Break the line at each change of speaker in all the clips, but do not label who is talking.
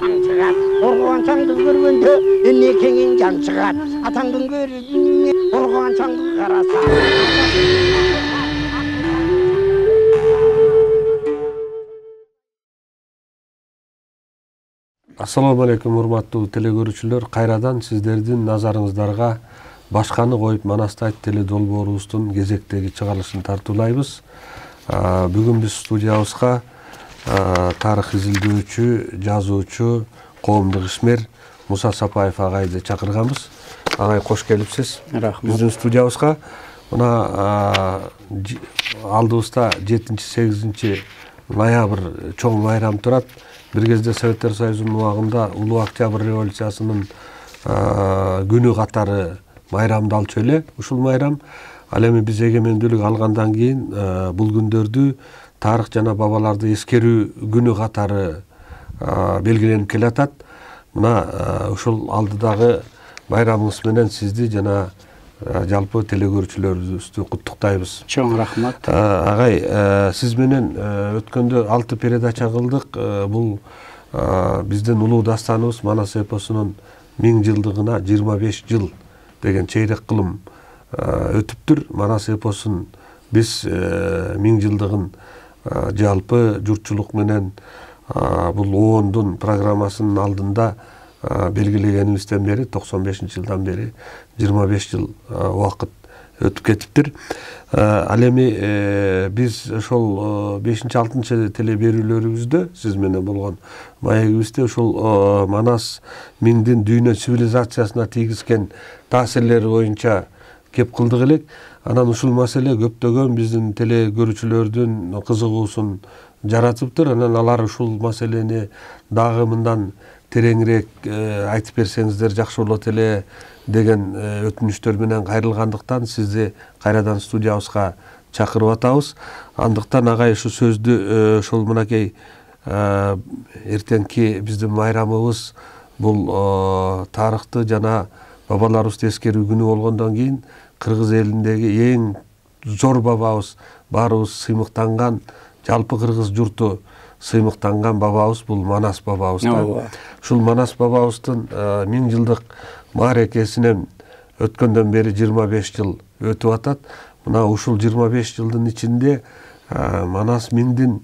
çan çıgar. Organ çandı görgende elle kengin can çıgar. Atandın görüdün organ çandı karasa.
Assalamu alaikum урматтуу телекөрүүчүлөр. Кайрадан сиздердин назарыңыздарга башканы коюп Манасты айт теле долбоорубуздун кезектеги чыгарылышын тартуулайбыз. Бүгүн биз студиябызга тарых изилдөөчү, жазуучу, коомдук ишмер Муса Сапаев агайды чакырганбыз. Агай кош келипсиз.
Рахмат.
Биздин студиябызга мына алдыбызда 7-8 ноябрь чоң байрам турат. Bir кезде Советтер Союзунун убагында Улуу Октябрь революциясынын күнү катары майрамдалчу эле. Ушул майрам ал эми биз эгемендүүлүк алгандан кийин бул күндөрдү тарых жана бабаларды эскерүү күнү катары белгиленип келатат. Мына ушул алдыдагы байрамыңыз менен сизди жана жалпы телекөрүүчүлөрүбүздү куттуктайбыз.
Чоң рахмат.
Агай, сиз менен өткөндө 6 передача кылдык. Бул биздин улуу дастаныбыз Манас эпосунун 1000 жылдыгына 25 жыл деген чейрек кылым өтүптүр. Манас эпосун биз 1000 жылдыгын жалпы журтчулук менен бул оондун программасынын алдында белгилегенибизден бери 95-жылдан бери 25 жыл убакыт өтүп кетиптир. Ал эми биз ошол 5-6 теле берүүлөрүбүздө сиз менен болгон маегибизде ушул Манас миңдин дүйнө цивилизациясына тийгизген таасирлери боюнча кеп кылдык элек. Анан ушул маселе көптөгөн биздин теле көрүүчүлөрдүн кызыгуусун жаратыптыр. Анан алар ушул маселени дагы мындан тереңирээк айтып берсеңиздер жакшы болот эле деген өтүнүчтөр менен кайрылгандыктан сизди кайрадан студиябызга чакырып атабыз. Андыктан агай ушу сөздү ошол мынакей эртеңки биздин майрамыбыз бул тарыхты жана бабаларыбызды эскерүү күнү болгондон кийин кыргыз элиндеги эң зор бабабыз, баарыбыз сыймыктанган, жалпы кыргыз журту сыймыктанган бабабыз бул Манас бабабыз. Ушул Манас бабабыздын 1000 жылдык мааракесинен өткөндөн бери 25 жыл өтүп атат. Мына ушул 25 жылдын ичинде Манас миңдин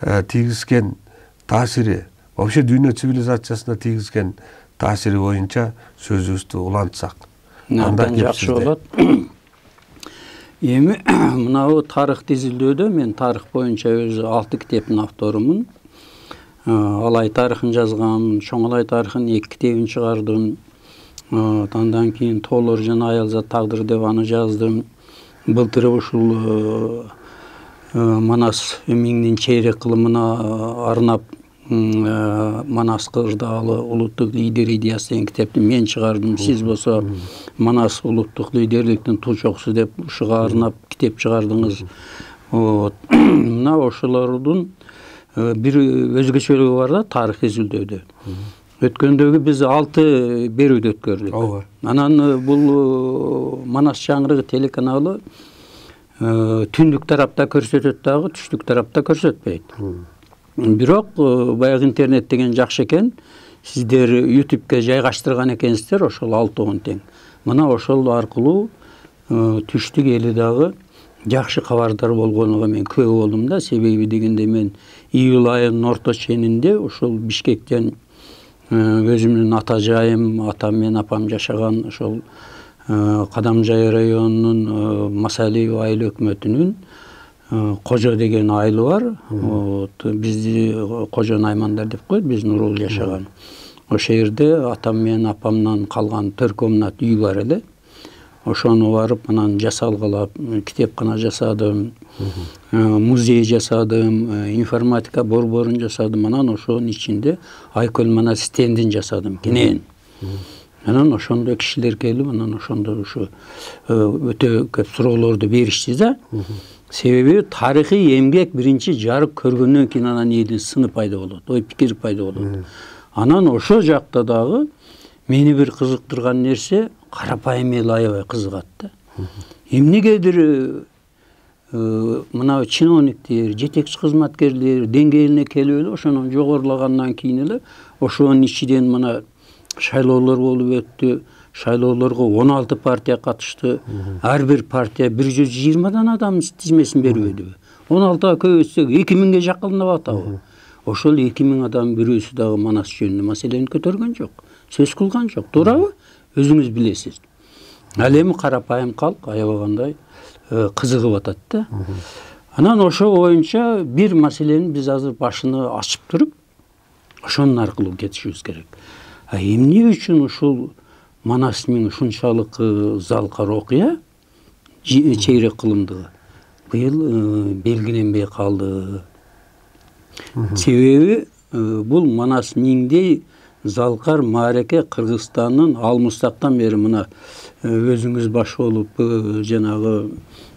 тийгизген таасири, вообще дүйнө цивилизациясына тийгизген таасири боюнча сөзүбүздү улантсак.
Андан жакшы болот. Эми мынау тарыхты изилдөөдө мен тарых боюнча өзү 6 китептин авторумун. Алай тарыхын жазгам, Чоңалай тарыхын 2 китебин чыгардым. Андан кийин Тоолор жана Аялзат тагдыр деп аны жаздым. Былтыр ушул Манас миңдин чейрек кылымына арнап Манас кырдаалы улуттук лидер идеясы деген китепти мен чыгардым. Сиз болсо Манас улуттук лидерликтин тулчоксу деп ушуга арнап китеп чыгардыңыз. Мына ошолордун бир өзгөчөлүгү бар да тарых изилдөөдө. Өткөндөгү биз 6 берүүдө өткөрдүк. Анан бул Манас чаңырыгы телеканалы түндүк тарапта көрсөтөт дагы, түштүк тарапта көрсөтпөйт. Бирок баягы интернет деген жакшы экен. Сиздер YouTube'га жайгаштырган экенсиздер ошол 6 тең. Мына ошол аркылуу түштүк эли дагы жакшы кабардар болгонуга мен күбө болдум да. Себеби дегенде мен июль айынын орто ченинде ошол Бишкектен өзүмдүн ата жайым, атам менен апам жашаган ошол Кадамжай районунун Масалиев айыл өкмөтүнүн Кожо деген айылы бар. Бизди Кожо Наймандар деп коет, биздин урул жашаган. Ошол жерде атам менен апамдан калган 4 комнат үй бар эле. Ошону барып анан жасалгалап, китепкана жасадым, музей жасадым, информатика борборун жасадым. Анан ошонун ичинде Айкөл Манас стендин жасадым, кенен. Анан ошондо кишилер келип, анан ошондо ушу өтө көп суроолорду беришти да. Себеби тарыхый эмгек биринчи жарык көргөндөн кийин анан элдин сыны пайда болот, ой пикир пайда болот. Анан ошо жакта дагы мени бир кызыктырган нерсе карапайым эл аябай кызыгат да. Эмнегедир мына чиновниктер, жетекчи кызматкерлер деңгээлине келип эле ошону жогорулагандан кийин эле ошонун ичинен мына шайлоолор болуп өттү. Шайлоолорго 16 партия катышты. Ар бир партия 120 адам тизмесин бербөдүбү. 16га көбөйтсөк 2000ге жакындап атабы. Ошол 2000 адам бирөөсү дагы Манас жөнүндө маселени көтөргөн жок. Сөз кылган жок. Туурабы? Өзүңүз билесиз. Ал эми карапайым калк аябагандай кызыгып атат да. Анан ошо боюнча бир маселени биз азыр башыны ачып туруп, ошонун аркылуу кетишибиз керек. Эмне үчүн ушул Манас менен ушунчалык залкар окуя чейрек кылымдыгы быйыл белгиленбей калды. Себеби бул Манас миңдей залкар маареке Кыргызстандын алмыстактан бери мына өзүңүз баш болуп жанагы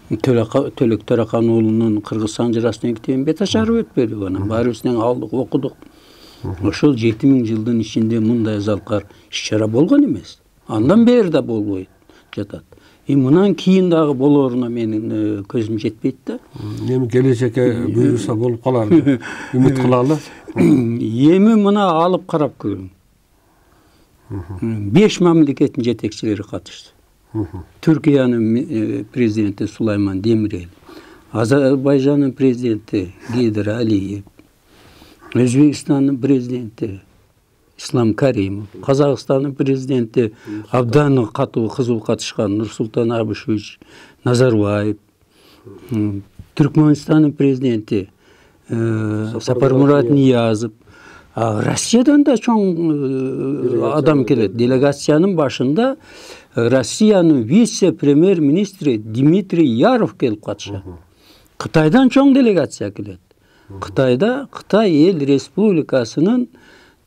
Төлөк Төракан уулунун Кыргызстан жырасынан китебин бет ачарып өтпөдүк, анан баарыбыздын алдык окудук. Ошол 7000 жылдын ичинде мындай залкар иш-чара болгон эмес. Андан бери да болбой жатат. Мындан кийин дагы болоруна менин көзүм жетпейт да.
Эми келечекке буйруса болуп калар деп үмүт кылалы.
Эми мына алып карап көрүң. 5 мамлекеттин жетекчилери катышты. Түркиянын президенти Сулайман Демирел, Азербайжандын президенти Гейдар Алиев, Өзбекстандын президенти Ислам Каримов, Казакстандын президенти абдан катуу кызуу катышкан Нурсултан Абишевич Назарбаев, Түркмөнстандын президенти Сапармурат Ниязов, Россиядан да чоң адам келет. Делегациянын башында Россиянын вице-премьер-министри Дмитрий Яров келип катышат. Кытайдан чоң делегация келет. Кытайда Кытай эл республикасынын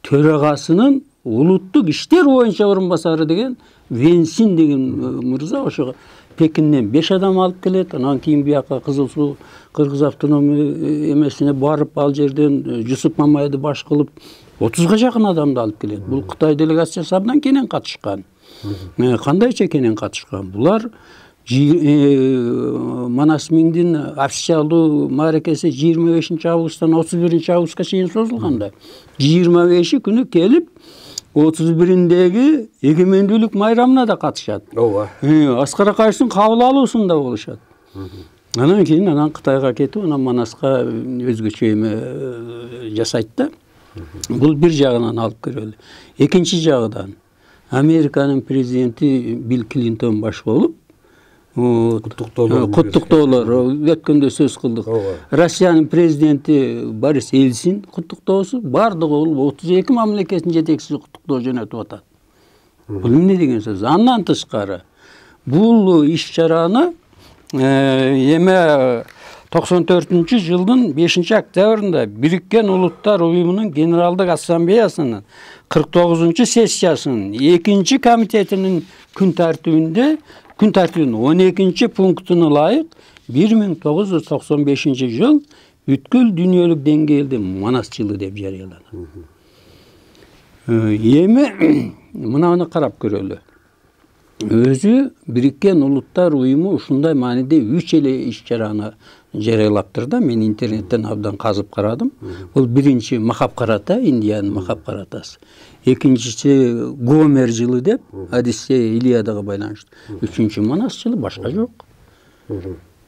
төрагасынын улуттук иштер боюнча орун басары деген Венсин деген мырза ошо Пекинден 5 адам алып келет. Анан кийин бияка Кызыл Суу Кыргыз автономия эмесине барып ал жерден Жусуп Мамайды баш кылып 30га жакын адамды алып келет. Бул Кытай делегациясы абдан кенен катышкан. Кандайча кенен катышкан? Булар Манас миңдин официалдуу мааракеси 25 августтан 31 августка чейин созулганда 25 күнү келип 31-деги эгемендүүлүк майрамына да катышат.
Ооба.
Аскар Акаевдин кабыл алуусунда болушат. Анан кийин Кытайга кетип, анан Манаска өзгөчө эме жасайт да. Бул бир жагынан алып көрөлү. Экинчи жагынан Американын президенти Билл Клинтон баш болуп куттуктоолор өткөндө сөз кылдык. Россиянын президенти Борис Ельцин куттуктоосу бардыгы 32 мамлекеттин жетекчиси куттуктоо жөнөтүп атат. Бул эмне деген сөз? Андан тышкары бул иш-чараны эме 94-жылдын 5-октябрында Бириккен Улуттар Уюмунун Генералдык Ассамблеясынын 49-сессиясынын 2-комитетинин күн тартибинин 12-пунктуна ылайык 1995-жыл бүткүл дүйнөлүк деңгээлде Манас жылы деп жарыяланат. Эми мынаны карап көрөлү. Өзү Бириккен Улуттар Уюму ушундай мааниде 3 эле иш-чараны жарыялаптыр да. Мен интернеттен абдан казып карадым. Бул биринчи Махабхарата, Индиянын Махабхаратасы. Экинчиси Гомер жылы деп, Одиссея, Илиадага байланыштуу. Үчүнчү Манас жылы, башка жок.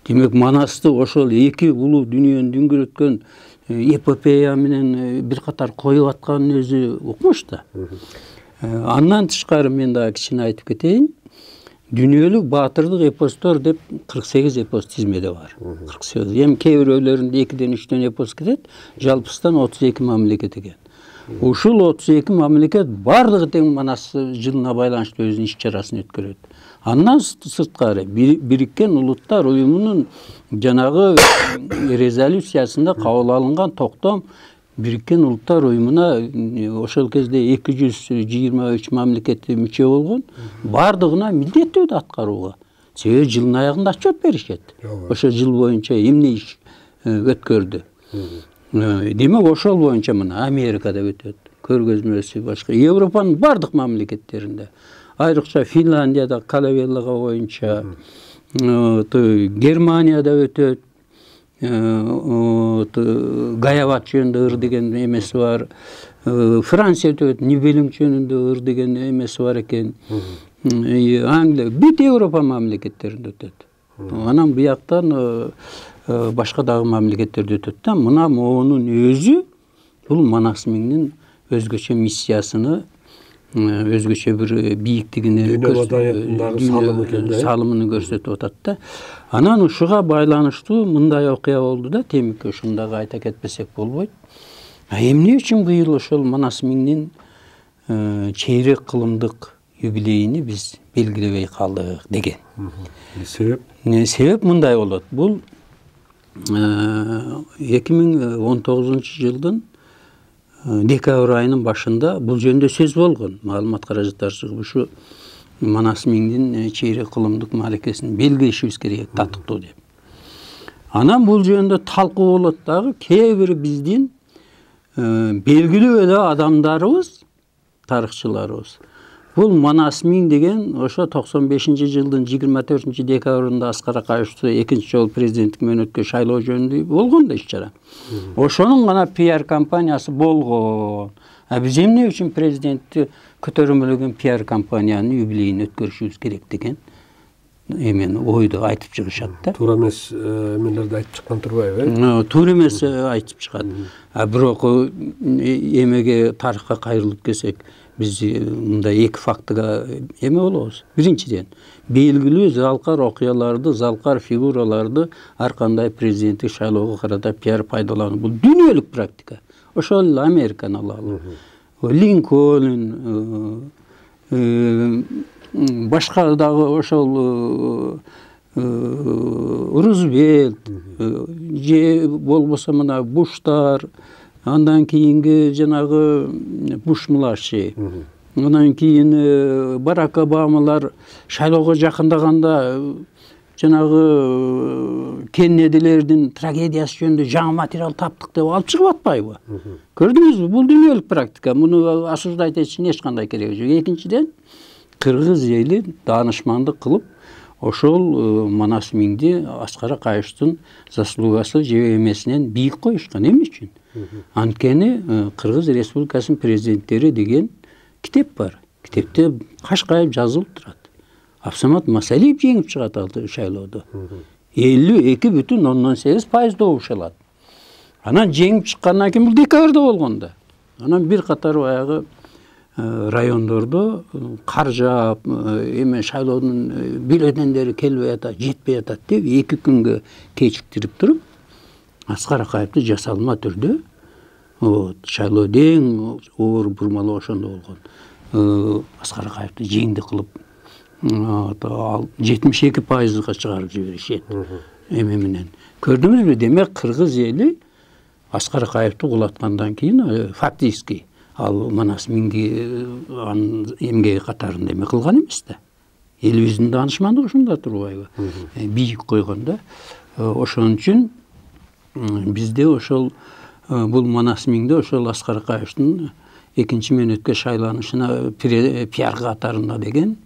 Демек Манасты ошол эки улуу дүйнөнү дүңгүрөткөн эпопея менен бир катар коюп атканын өзү укмуш да. Андан тышкары мен дагы кичине айтып кетейин. Дүйнөлүк баатырдык эпостор деп 48 эпос тизмеде бар. 48. Эми кээ бирөөлөрүндө 2-3 эпос кетет, жалпысынан 32 мамлекет экен. Ушул 32 мамлекет бардыгы тең Манас жылына байланыштуу өзүнүн иш-чарасын өткөрөт. Андан сырткары Бириккен Улуттар Уюмунун жанагы резолюциясында кабыл алынган токтом Бириккен Улуттар Уюмуна ошол кезде 223 мамлекетти мүчө болгон, бардыгына милдеттүү да аткарууга. Себеби жылдын аягында отчет беришет. Ошол жыл боюнча эмне иш өткөрдү. Демек ошол боюнча мына Америкада өтөт, көргөзмөсү башка Европанын бардык мамлекеттеринде. Айрыкча Финляндияда Калевеллага боюнча, Германияда өтөт, Гаябат жөнүндө ыр деген эмеси бар. Франция Нибелинг жөнүндө ыр деген эмеси бар экен. Англия, бүт Европа мамлекеттеринде өтөт. Анан бияктан башка дагы мамлекеттерде өтөт да. Мына моунун өзү бул Манас миңнин өзгөчө миссиясыны, өзгөчө бир бийиктигини, салымын көрсөтүп атат да. Анан ушуга байланыштуу мындай окуя болду да, темике ушундагы айта кетпесек болбойт. Эмне үчүн быйыл ошол Манас миңнин чейрек кылымдык юбилейини биз белгилебей калдык деген.
Себеп?
Себеп мындай болот. Бул 2019 жылдын декабрь айынын башында бул жөнүндө сөз болгон. Маалымат каражаттары чыгып ушу Манас миңдин чейрек кылымдык маарекесин белгилешибиз керек, татыктуу деп. Анан бул жөнүндө талкуу болот дагы. Кээ бир биздин белгилүү эле адамдарыбыз, тарыхчыларыбыз бул Манас миң деген ошо 95 жылдын 24 декабрында Аскар Акаевчу экинчи жолу президенттик мөөнөткө шайлоо жөнүндө болгон да иш-чара. Ошонун гана пиар кампаниясы болгон. Биз эмне үчүн президентти көтөрүмөлөгөн пиар кампаниянын юбилейин өткөрүшүбүз керек деген эмени ойду айтып чыгышат да.
Туура эмес эмелерди айтып чыккан турбайбы?
Туура эмес айтып чыгат. Бирок эмеге тарыхка кайрылып келсек, биз мындай эки фактыга эме болобуз. Биринчиден, белгилүү залкар окуяларды, залкар фигураларды ар кандай президенттик шайлоого карата пиар пайдалануу. Бул дүйнөлүк практика. Ошол эле Американы алалы. Линкольн, башка дагы ошол Рузвельт, же болбосо мына Буштар, андан кийинки жанагы Буш младший, андан кийин Барак Обамалар шайлоого жакындаганда жанагы Кеннедилердин трагедиясы жөнүндө жаңы материал таптык деп алып чыгып атпайбы? Көрдүңүзбү? Бул дүйнөлүк практика. Муну осуждать этиштин эч кандай кереги жок. Экинчиден, кыргыз эли даанышмандык кылып, ошол Манас миңди Аскар Акаевчтун заслугасы же эмесинен бийик коюшкан. Эмне үчүн? Анткени Кыргыз Республикасынын президенттери деген китеп бар. Китепте кашкайып жазылып турат. Абсамат Масалиев жеңип чыгат ал шайлоодо. 52,8% добуш алат. Анан жеңип чыккандан кийин бул декабрда болгон да. Анан бир катар баягы райондордо кар жаап, эме шайлоонун бюллетендери келбей атат, жетпей атат деп 2 күнгө кечиктирип туруп, Аскар Акаевди жасалма түрдө шайлоодо эң оор бурмалоо ошондо болгон. Аскар Акаевди жеңди кылып 72%га чыгарып жиберишет. Эме менен. Көрдүңүзбү? Демек кыргыз эли Аскар Акаевди кулаткандан кийин фактически ал Манас миңди эмгеги катарында эме кылган эмес да. Элибиздин даанышмандыгы ушунда турбайбы? Бийик койгон да. Ошон үчүн бизде ошол бул Манас миңде ошол Аскар Акаевдин экинчи мөөнөткө шайланышына пиар катарында деген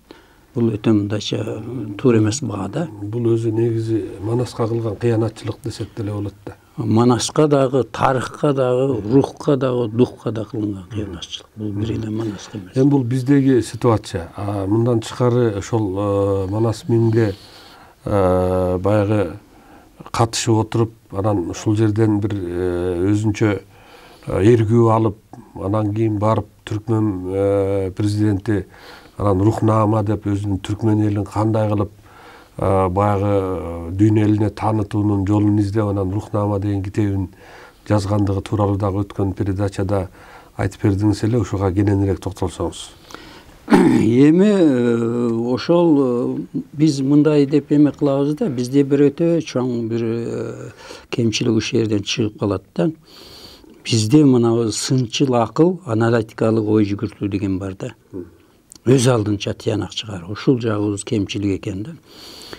бул өтө мындайча туура эмес баада.
Бул өзү негизи Манаска кылган кыянатчылык десек деле болот да.
Манаска дагы, тарыхка дагы, рухка дагы, духка да кылынган кыянатчылык. Бул бир эле Манаска эмес.
Эми бул биздеги ситуация. Мындан тышкары ошол Манас миңге баягы катышып отуруп, анан ушул жерден бир өзүнчө эргүү алып, анан кийин барып Түркмөн президенти анан рухнама деп өзүнүн түркмөн элин кандай кылып баягы дүйнө элине таанытуунун жолун издеп, анан рухнама деген китебин жазгандыгы тууралуу дагы өткөн передачада айтып бердиңиз эле, ушуга кененирээк токтолсоңуз.
Эми ошол биз мындай деп эме кылабыз да, бизде бир өтө чоң бир кемчилик ушул жерден чыгып калат да. Бизде мына сынчыл акыл, аналитикалык ой жүгүртүү деген бар да. Өз алдынча тыянак чыгар. Ушул жагыбыз кемчилик экен да.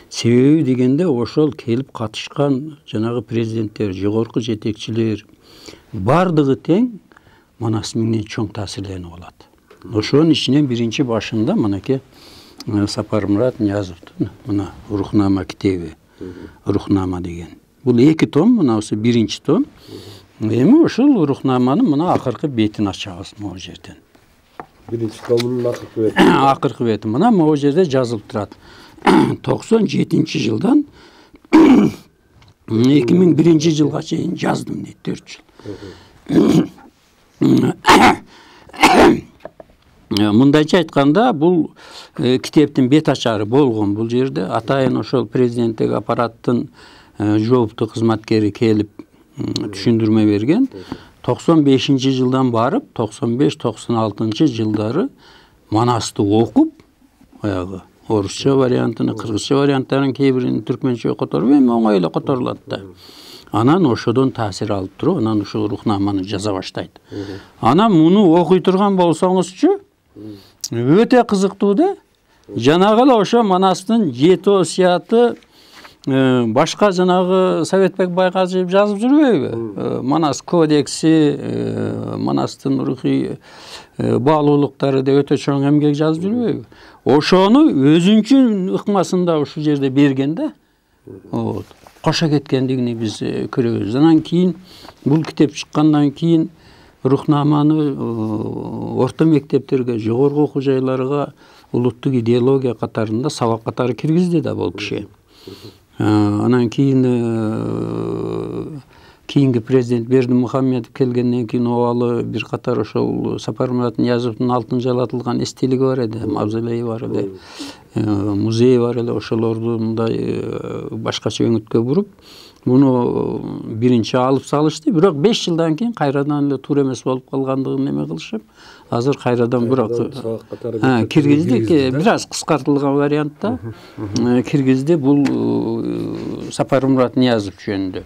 Себеби дегенде ошол келип катышкан жанагы президенттер, жогорку жетекчилер бардыгы тең Манас миңден чоң таасирленип алат. Ошонун ичинен биринчи башында мынакей Сапармурат Ниязовдун мына Рухнама китеби, Рухнама деген Бул 2 том, мынаусы 1-чи том. Эми ушул рухнаманын мына акыркы бетин ачабыз могу жерден.
1-чи томунун акыркы бети.
Акыркы бети мына могу жерде жазылып турат. 97 жылдан 2001 жылга чейин жаздым дейт, 4 жыл. Мындайча айтканда, бул китептин бет ачары болгон бул жерде. Атайын ошол президенттик аппараттын жооптуу кызматкери келип түшүндүрмө берген. 95 жылдан барып, 95-96 жылдары Манасты окуп, аягы орусча вариантын, кыргызча варианттарын кейбирин түркменче которуп, эми оңой эле которулат да. Анан ошодон таасир алып туруп, анан ушул рухнаманы жаза баштайт. Анан муну окуй турган болсоңузчу, өтө кызыктуу да. Жанагы эле ошо Манастын 7 осуяты башка жанагы Советбек Байгазиев жазып жүрбөйбү? Манас кодекси, Манастын рухий баалуулуктары деп өтө чоң эмгек жазып жүрбөйбү? Ошону өзүнчүн ыкмасында ушул жерде берген да. Кошо кеткендигини биз көрөбүз. Анан кийин бул китеп чыккандан кийин рухнаманы орто мектептерге, жогорку окуу жайларга улуттук идеология катарында сабак катары киргизди да бул киши. Анан кийинки президент Бердимухамедов келгенден кийин обалы бир катар ошол Сапармурат Ниязовдун алтын жалатылган эстелиги бар эди, мавзолейи бар эле, музей бар эле, ошолорду мындай башкача өңүткө буруп, муну биринчи алып салышты. Бирок 5 жылдан кийин кайрадан эле туура эмес болуп калгандыгын эме кылышып, азыр кайрадан бирок киргиздик, бир аз кыскартылган вариантта киргизди бул Сапармурат Ниязов жөнүндө.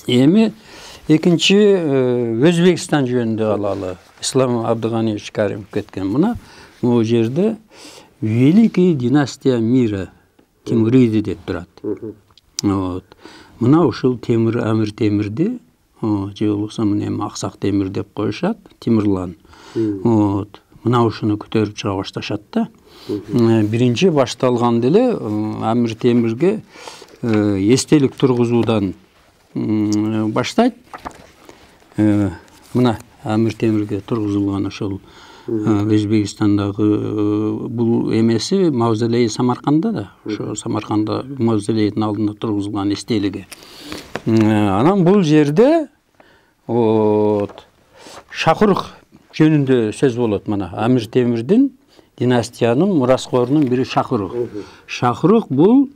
Эми экинчи Өзбекстан жөнүндө алалы. Ислам Абдыганиевич Каримов кеткен. Мына могу жерде Великая династия мира Тимуриди деп турат. Мына ушул Темир Амир Темирди, же болбосо эми Аксак Темир деп коюшат, Тимирлан. Мына ушуну көтөрүп чыга башташат да. Биринчи башталган деле Амир Темирге эстелик тургузуудан баштайт. Мына Амир Темирге тургузулган ошол Өзбекстандагы бул эмеси мавзолей Самарканда да. Ошо Самарканда мавзолейдин алдында тургузулган эстелиги. Анан бул жерде Шахрух жөнүндө сөз болот. Мына Амир Темирдин династиянын мураскорунун бири Шахрух. Шахрух бул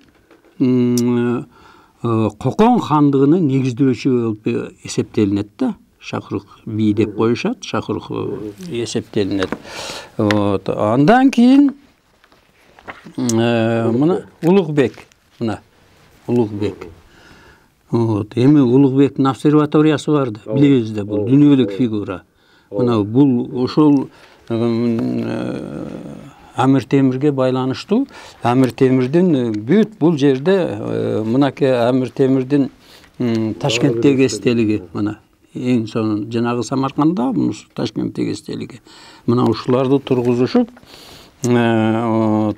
Кокон хандыгынын негиздөөчү болуп эсептелинет да. Шахрух би деп коюшат, Шахрух эсептелинет. Андан кийин мына Улугбек, мына Улугбек. Эми Улугбектин обсерваториясы бар да, билебиз да, бул дүйнөлүк фигура. Мына бул ошол Амир Темирге байланыштуу. Амир Темирдин бүт бул жерде мынаке Амир Темирдин Ташкенттеги эстелиги, мына эң сонун жанагы Самарканда, мунусу Ташкенттеги эстелиги. Мына ушуларды тургузушуп, бул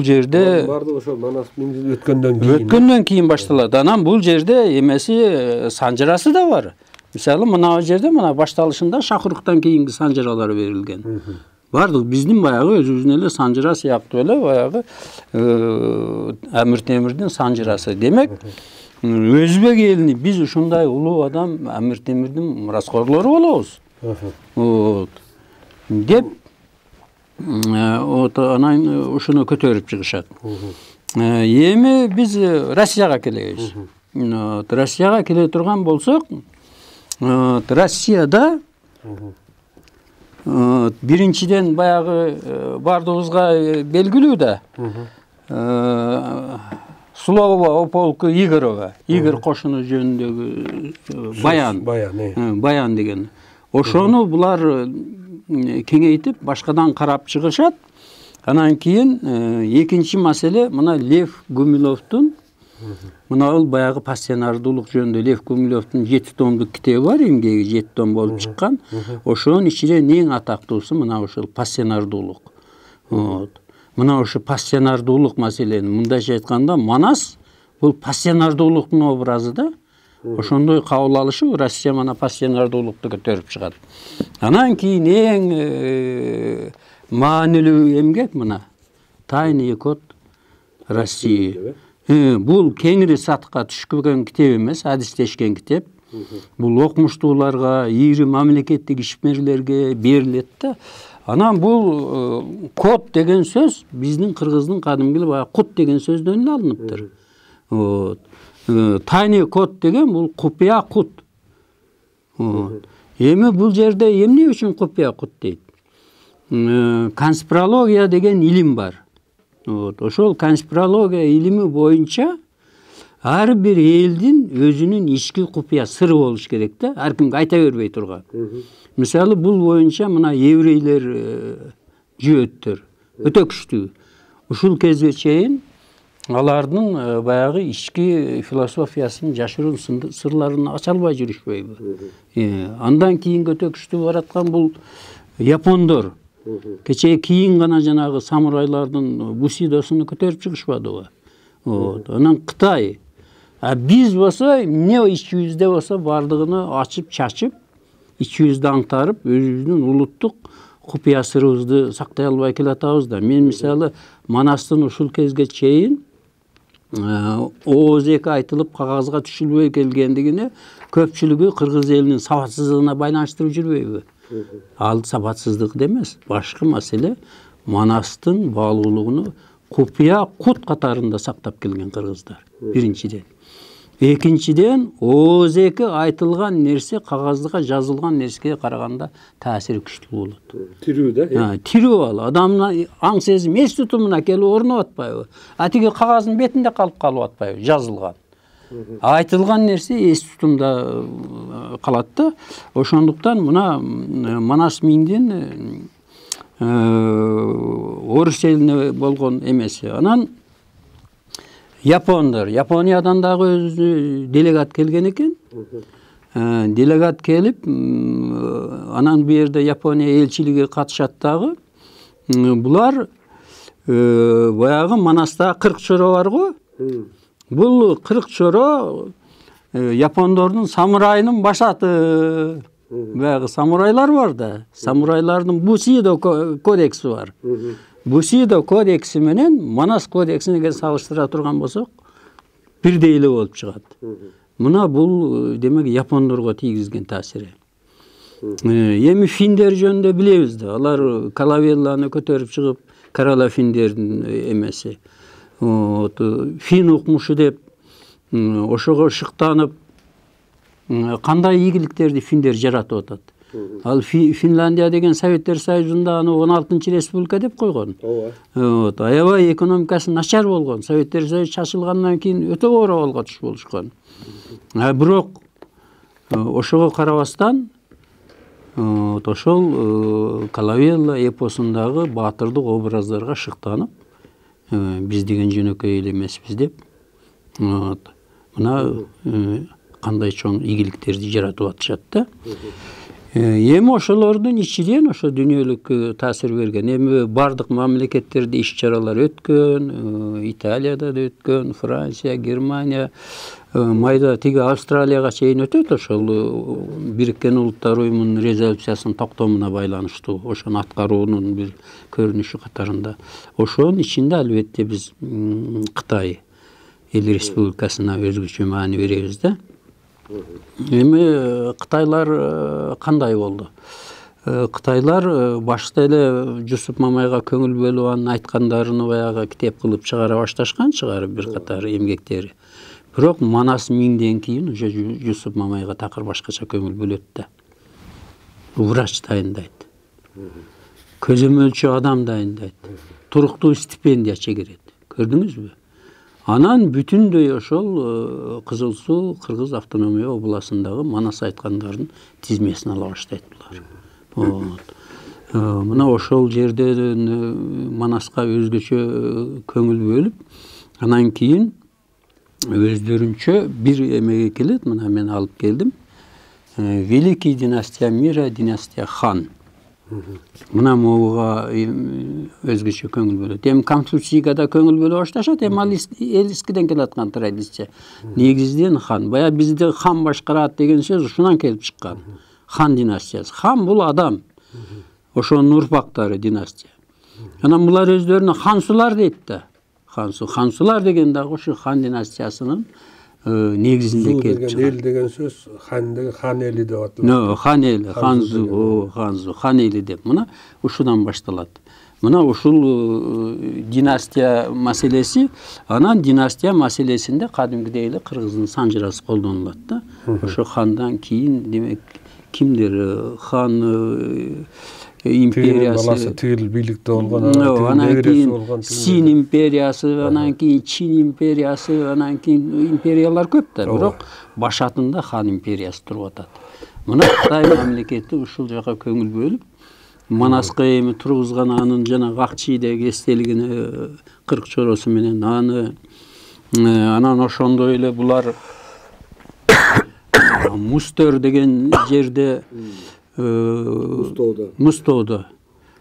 жерде
бардыгы ошо Манас 1000 жыл
өткөндөн кийин башталат. Анан бул жерде эмеси санжырасы да бар. Мисалы мына жерде мына башталышында Шахруктан кийинки санжыралар берилген. Бардык биздин баягы өзүбүздүн эле санжыра сыяктуу эле баягы Амир Темирдин санжырасы. Демек, Өзбек элини биз ушундай улуу адам Амир Темирдин мураскорлору болобуз. Деп анан ушуну көтөрүп чыгышат. Эми биз Россияга келебиз. Россияга келе турган болсок, Россияда биринчиден баягы бардыгыбызга белгилүү да. Слово полку Игорова, Игорь кошуну жөнүндөгү баян деген. Ошону булар кеңейтип башкадан карап чыгышат. Анан кийин экинчи маселе мына Лев Гумилевдин, мына ал баягы пассионардуулук жөнүндө Лев Гумилевдин 7 томдук китеби бар, эмгеги 7 том болуп чыккан. Ошонун ичинен эң атактуусу мына ошол пассионардуулук. Мына ошо пассионардуулук маселени мындайча айтканда Манас Бул пассионардуулуктун образы да. Ошондой кабыл алышы Россия мана пассионардуулукту көтөрүп чыгат. Анан кийин эң маанилүү эмгек мына Тайный код России. Бул кеңири сатка түшкөн китеп эмес, адистешкен китеп. Бул окумуштууларга, ири мамлекеттик ишмерлерге берилет да. Анан бул код деген сөз биздин кыргыздын кадимки баягы кут деген сөздөн эле алыныптыр. Вот. Тайный код деген бул купуя кут. Эми бул жерде эмне үчүн купуя кут дейт? Конспирология деген илим бар. Вот. Ошол конспирология илими боюнча ар бир элдин өзүнүн ички купуя сыры болуш керек да, ар кимге айта бербей турган. Мисалы бул боюнча мына еврейлер жөөттөр өтө күчтүү. Ушул кезге чейин алардын баягы ички философиясынын жашыруун сырларын ача албай жүрүшпөйбү. Андан кийинки өтө күчтүү бараткан бул япондор. Кечээ кийин гана жанагы самурайлардын бусидосуну көтөрүп чыгышпадыбы? Анан Кытай. Биз болсо эмне ичибизде болсо бардыгын ачып чачып, ичибизди аңтарып, өзүбүздүн улуттук купуя сырыбызды сактай албай келатабыз да. Мен мисалы Манастын ушул кезге чейин ооз-2 айтылып кагазга түшүлбөй келгендигине көпчүлүгү кыргыз элинин сабатсыздыгына байланыштырып жүрбөйбү? Ал сабатсыздык эмес, башка маселе Манастын баалуулугуну купуя кут катарында сактап келген кыргыздар. Биринчиден. Экинчиден ооз-2 айтылган нерсе кагазга жазылган нерсеге караганда таасири күчтүү болот.
Тирүү да?
Тирүү ал. Адамдын аң сезим эс тутумуна келип орноп атпайбы? Тиги кагаздын бетинде калып атпайбы? Жазылган. Айтылган нерсе эс тутумда калат да. Ошондуктан мына Манас миңдин орус элине болгон эмеси. Анан япондор, Япониядан дагы өзү делегат келген экен. Делегат келип, анан бу жерде Япония элчилиги катышат дагы. Булар баягы Манаста 40 чоро бар го. Бул 40 чоро япондордун самурайынын башаты. Баягы самурайлар бар да. Самурайлардын Бусидо кодекси бар. Бусидо кодекси менен Манас кодексине салыштыра турган болсок, бирдей эле болуп чыгат. Мына бул демек япондорго тийгизген таасири. Эми финдер жөнүндө билебиз да. Алар Калавелланы көтөрүп чыгып, Карала финдердин эмеси. Фин укмушу деп ошого шыктанып кандай ийгиликтерди финдер жаратып атат. Ал Финляндия деген Советтер Союзунда аны 16-республика деп койгон. Аябай экономикасы начар болгон. Советтер Союзу чачылгандан кийин өтө оор абалга түшүп болушкан. Бирок ошого карабастан ошол Калавелла эпосундагы баатырдык образдарга шыктанып, биз деген жөнөкөй эл эмеспиз деп, мына кандай чоң ийгиликтерди жаратып атышат да. Эми ошолордун ичинен ошо дүйнөлүк таасир берген. Эми бардык мамлекеттерде иш-чаралар өткөн, Италияда да өткөн, Франция, Германия, майда тиги Австралияга чейин өтөт ошол Бириккен Улуттар Уюмунун резолюциясынын токтомуна байланыштуу, ошону аткаруунун бир көрүнүшү катарында. Ошонун ичинде албетте биз Кытай эл республикасына өзгөчө маани беребиз да. Эми Кытайлар кандай болду? Кытайлар башта эле Жусуп Мамайга көңүл бөлүп анын айткандарын баягы китеп кылып чыгара башташкан чыгар бир катар эмгектери. Бирок Манас миңден кийин уже Жусуп Мамайга такыр башкача көңүл бөлөт да. Врач дайындайт. Көзөмөлчү адам дайындайт. Туруктуу стипендия чегерет. Көрдүңүзбү? Анан бүтүндөй ошол Кызыл Суу Кыргыз автономия областындагы Манас айткандардын тизмесин ала баштайт булар. Мына ошол жерде Манаска өзгөчө көңүл бөлүп, анан кийин өздөрүнчө бир эмеге келет, мына мен алып келдим. Великий династия мира, династия хан. Мына могуга өзгөчө көңүл бөлөт. Эми Конфуцийга да көңүл бөлө башташат. Эми ал эскиден келаткан традиция. Негизден хан. Бая бизде хан башкарат деген сөз ушунан келип чыккан. Хан династиясы. Хан бул адам. Ошонун урпактары династия. Анан булар өздөрүнө хансулар дейт да. Хансулар деген дагы ушу хан династиясынын негизинде келип чыккан.
Эл деген сөз хан деген хан эли деп аталат.
Хан эли, ханзу, хан эли деп. Мына ушудан башталат. Мына ушул династия маселеси, анан династия маселесинде кадимгидей эле кыргыздын санжырасы колдонулат да. Ошо хандан кийин демек кимдер хан империясы
тил бийликте болгон,
анан кийин Син империясы, анан кийин Чин империясы, анан кийин империялар көп да, бирок башатында хан империясы туруп атат. Мына Кытай мамлекети ушул жака көңүл бөлүп, Манаска эми тургузган анын жана Акчийдеги эстелигине 40 чоросу менен аны анан ошондой эле булар Мустер деген жерде Мустоодо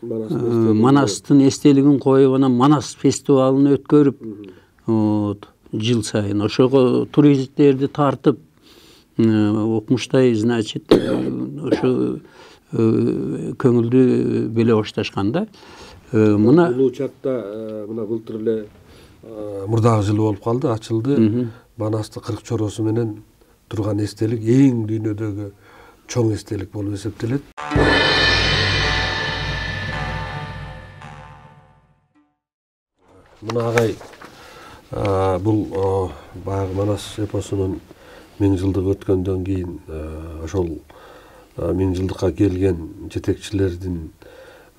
Манастын эстелигин коюп, анан Манас фестивалын өткөрүп, жыл сайын ошого туристтерди тартып, укмуштай, значит, ошо көңүлдү беле башташканда. Мына
улуу чакта мына былтыр эле мурдагы жылы болуп калды, ачылды. Манастын 40 чоросу менен турган эстелик эң дүйнөдөгү чоң эстелик болуп эсептелет. Мына агай бул баягы Манас эпосунун 1000 жылдыгы өткөндөн кийин ошол 1000 жылдыкка келген жетекчилердин,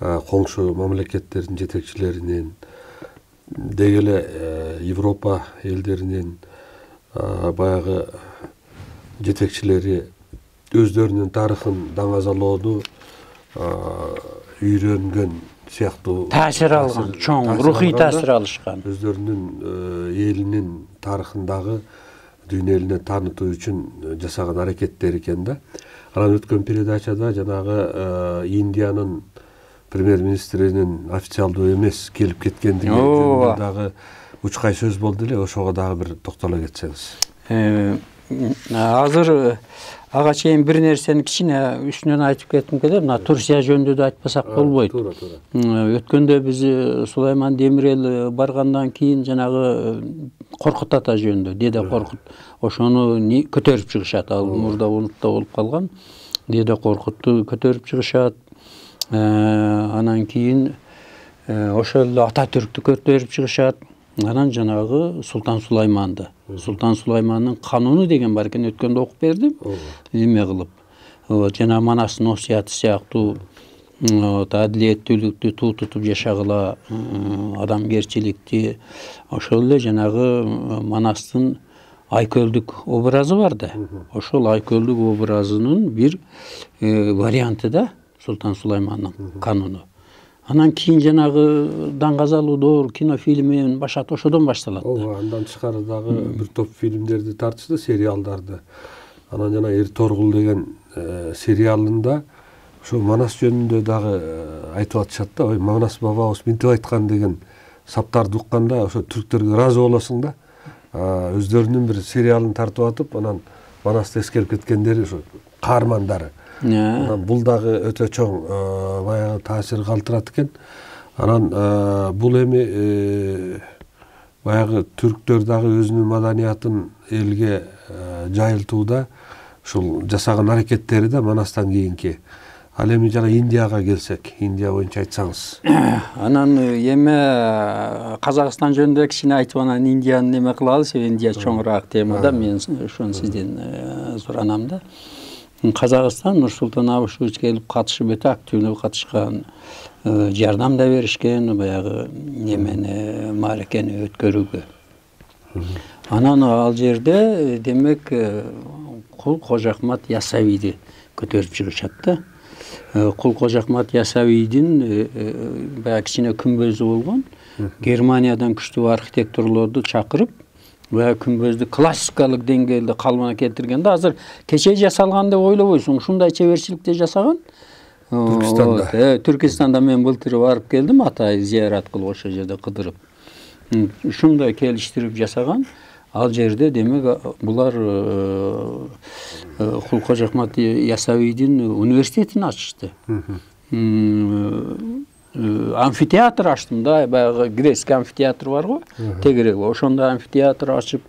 коңшу мамлекеттердин жетекчилеринен, деги эле Европа элдеринин баягы жетекчилери өздөрүнүн тарыхын даңазалоону үйрөнгөн сыяктуу
таасир алган, чоң рухий таасир алышкан.
Өздөрүнүн элинин тарыхын дагы дүйнө элине таанытуу үчүн жасаган аракеттери экен да. Анан өткөн передачада жанагы Индиянын премьер-министринин официалдуу эмес келип кеткендиги жөнүндө дагы учкай сөз болду эле. Ошого дагы бир токтоло кетсеңиз.
Азыр ага чейин бир нерсени кичине үстүнөн айтып кетким келет. Мына Турция жөнүндө да айтпасак болбойт. Өткөндө биз Сулайман Демирел баргандан кийин жанагы Коркут ата жөнүндө, Деде Коркут, ошону көтөрүп чыгышат. Ал мурда унутта болуп калган. Деде Коркутту көтөрүп чыгышат. Анан кийин ошол эле Ататүрктү көтөрүп чыгышат. Анан жанагы Султан Сулайманды. Султан Сулаймандын кануну деген бар экен, өткөндө окуп бердим. Эме кылып. Жана Манастын осуяты сыяктуу адилеттүүлүктү туу тутуп жашагыла, адамгерчиликти, ошол эле жанагы Манастын айкөлдүк образы бар да. Ошол айкөлдүк образынын бир варианты да Султан Сулаймандын кануну. Анан кийин жанагы даңгазалуу доор кинофильми башат ошодон башталат.
Андан тышкары дагы бир топ фильмдерди тартышты, сериалдарды. Анан жана Эр Торгул деген сериалында ошо Манас жөнүндө дагы айтып атышат да. Ой, Манас бабабыз мынтип айткан деген саптарды укканда ошо түрктөргө ыраазы болосуң да. Өздөрүнүн бир сериалын тартып атып, анан Манасты эскерип кеткендери ошо каармандары. Анан бул дагы өтө чоң баягы таасир калтырат экен. Анан бул эми баягы түрктөр дагы өзүнүн маданиятын элге жайылтууда ушул жасаган аракеттери да Манастан кийинки. Ал эми жана Индияга келсек, Индия боюнча айтсаңыз.
Анан эме Казакстан жөнүндө кичине айтып анан Индияны эме кылалы, себеби Индия чоңураак тема да, мен ошону сизден суранам да. Казакстан Нурсултан Абышевич келип катышып өтө активдүү катышкан, жардам да беришкен баягы немени мааракени өткөрүүгө. Анан ал жерде демек Кул Кожохмат Ясавиди көтөрүп чыгышат да. Кул Кожохмат Ясавидин баягы кичине күмбөзү болгон. Германиядан күчтүү архитекторлорду чакырып, баягы күмбөздү классикалык деңгээлде калыбына келтирген да. Азыр кечээ жасалган деп ойлобойсуң, ушундай чеберчиликте жасаган.
Түркістанда.
Түркістанда мен былтыр барып келдім, Атай зиярат кылып ошол жерде кыдырып. Ушундай келиштирип жасаган. Ал жерде демек булар Кул Кожо Ахмат Ясауийдин университетин ачышты. Амфитеатр ачтым да, баягы грецкий амфитеатр бар го, тегерек. Ошондо амфитеатр ачып,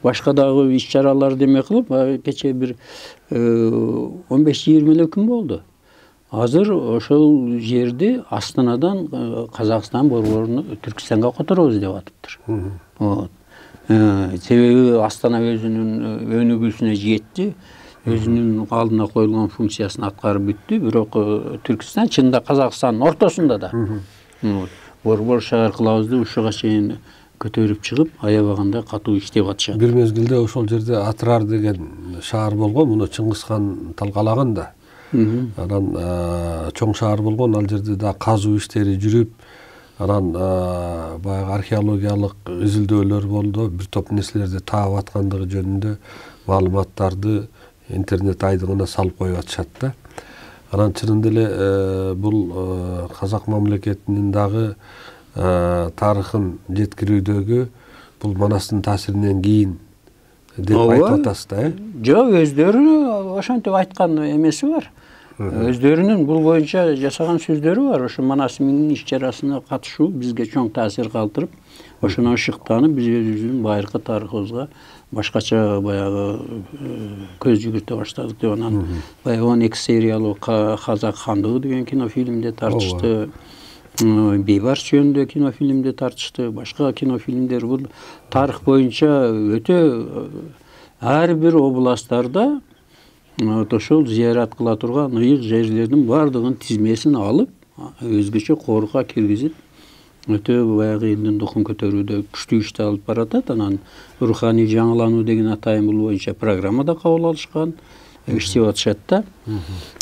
башка дагы иш-чаралар деме кылып, кече бир 15-20 эле күн болду. Азыр ошол жерди Астанадан Казакстан борборуна Түркистанга которобуз деп атыптыр. Себеби Астана өзүнүн өнүгүүсүнө жетти, өзүнүн алдына коюлган функциясын аткарып бүттү, бирок Түркистан чынында Казакстандын ортосунда да. Борбор шаар кылабыз деп ушуга чейин көтөрүп чыгып, аябаганда катуу иштеп атышат.
Бир мезгилде ошол жерде Атрар деген шаар болгон, муну Чыңгызхан талкалаган да. Анан чоң шаар болгон, ал жерде да казуу иштери жүрүп, анан баягы археологиялык изилдөөлөр болду, бир топ нерселерди таап аткандыгы жөнүндө маалыматтарды интернет айдыгына салып коюп атышат да. Анан чынында эле бул казак мамлекетинин дагы тарыхын жеткирүүдөгү бул Манастын таасиринен кийин деп айтып атасыз да,
Жок, өздөрү ошентип айткан эмеси бар. Өздөрүнүн бул боюнча жасаган сөздөрү бар. Ошо Манас миңдин иш-чарасына катышуу бизге чоң таасир калтырып, ошону ышыктанып, биз өзүбүздүн байыркы тарыхыбызга башкача баягы көз жүгүртө баштадык деп. Анан баягы 12 сериялуу Казак хандыгы деген кинофильмде тартышты. Бейбарс жөнүндө кинофильмде тартышты, башка кинофильмдер. Бул тарых боюнча өтө ар бир областтарда ошол зиярат кыла турган ыйык жерлердин бардыгын тизмесин алып, өзгөчө корукка киргизип, өтө баягы элдин духун көтөрүүдө күчтүү ишти алып баратат. Анан руханий жаңылануу деген атайын бул боюнча программада кабыл алышкан, иштеп атышат да.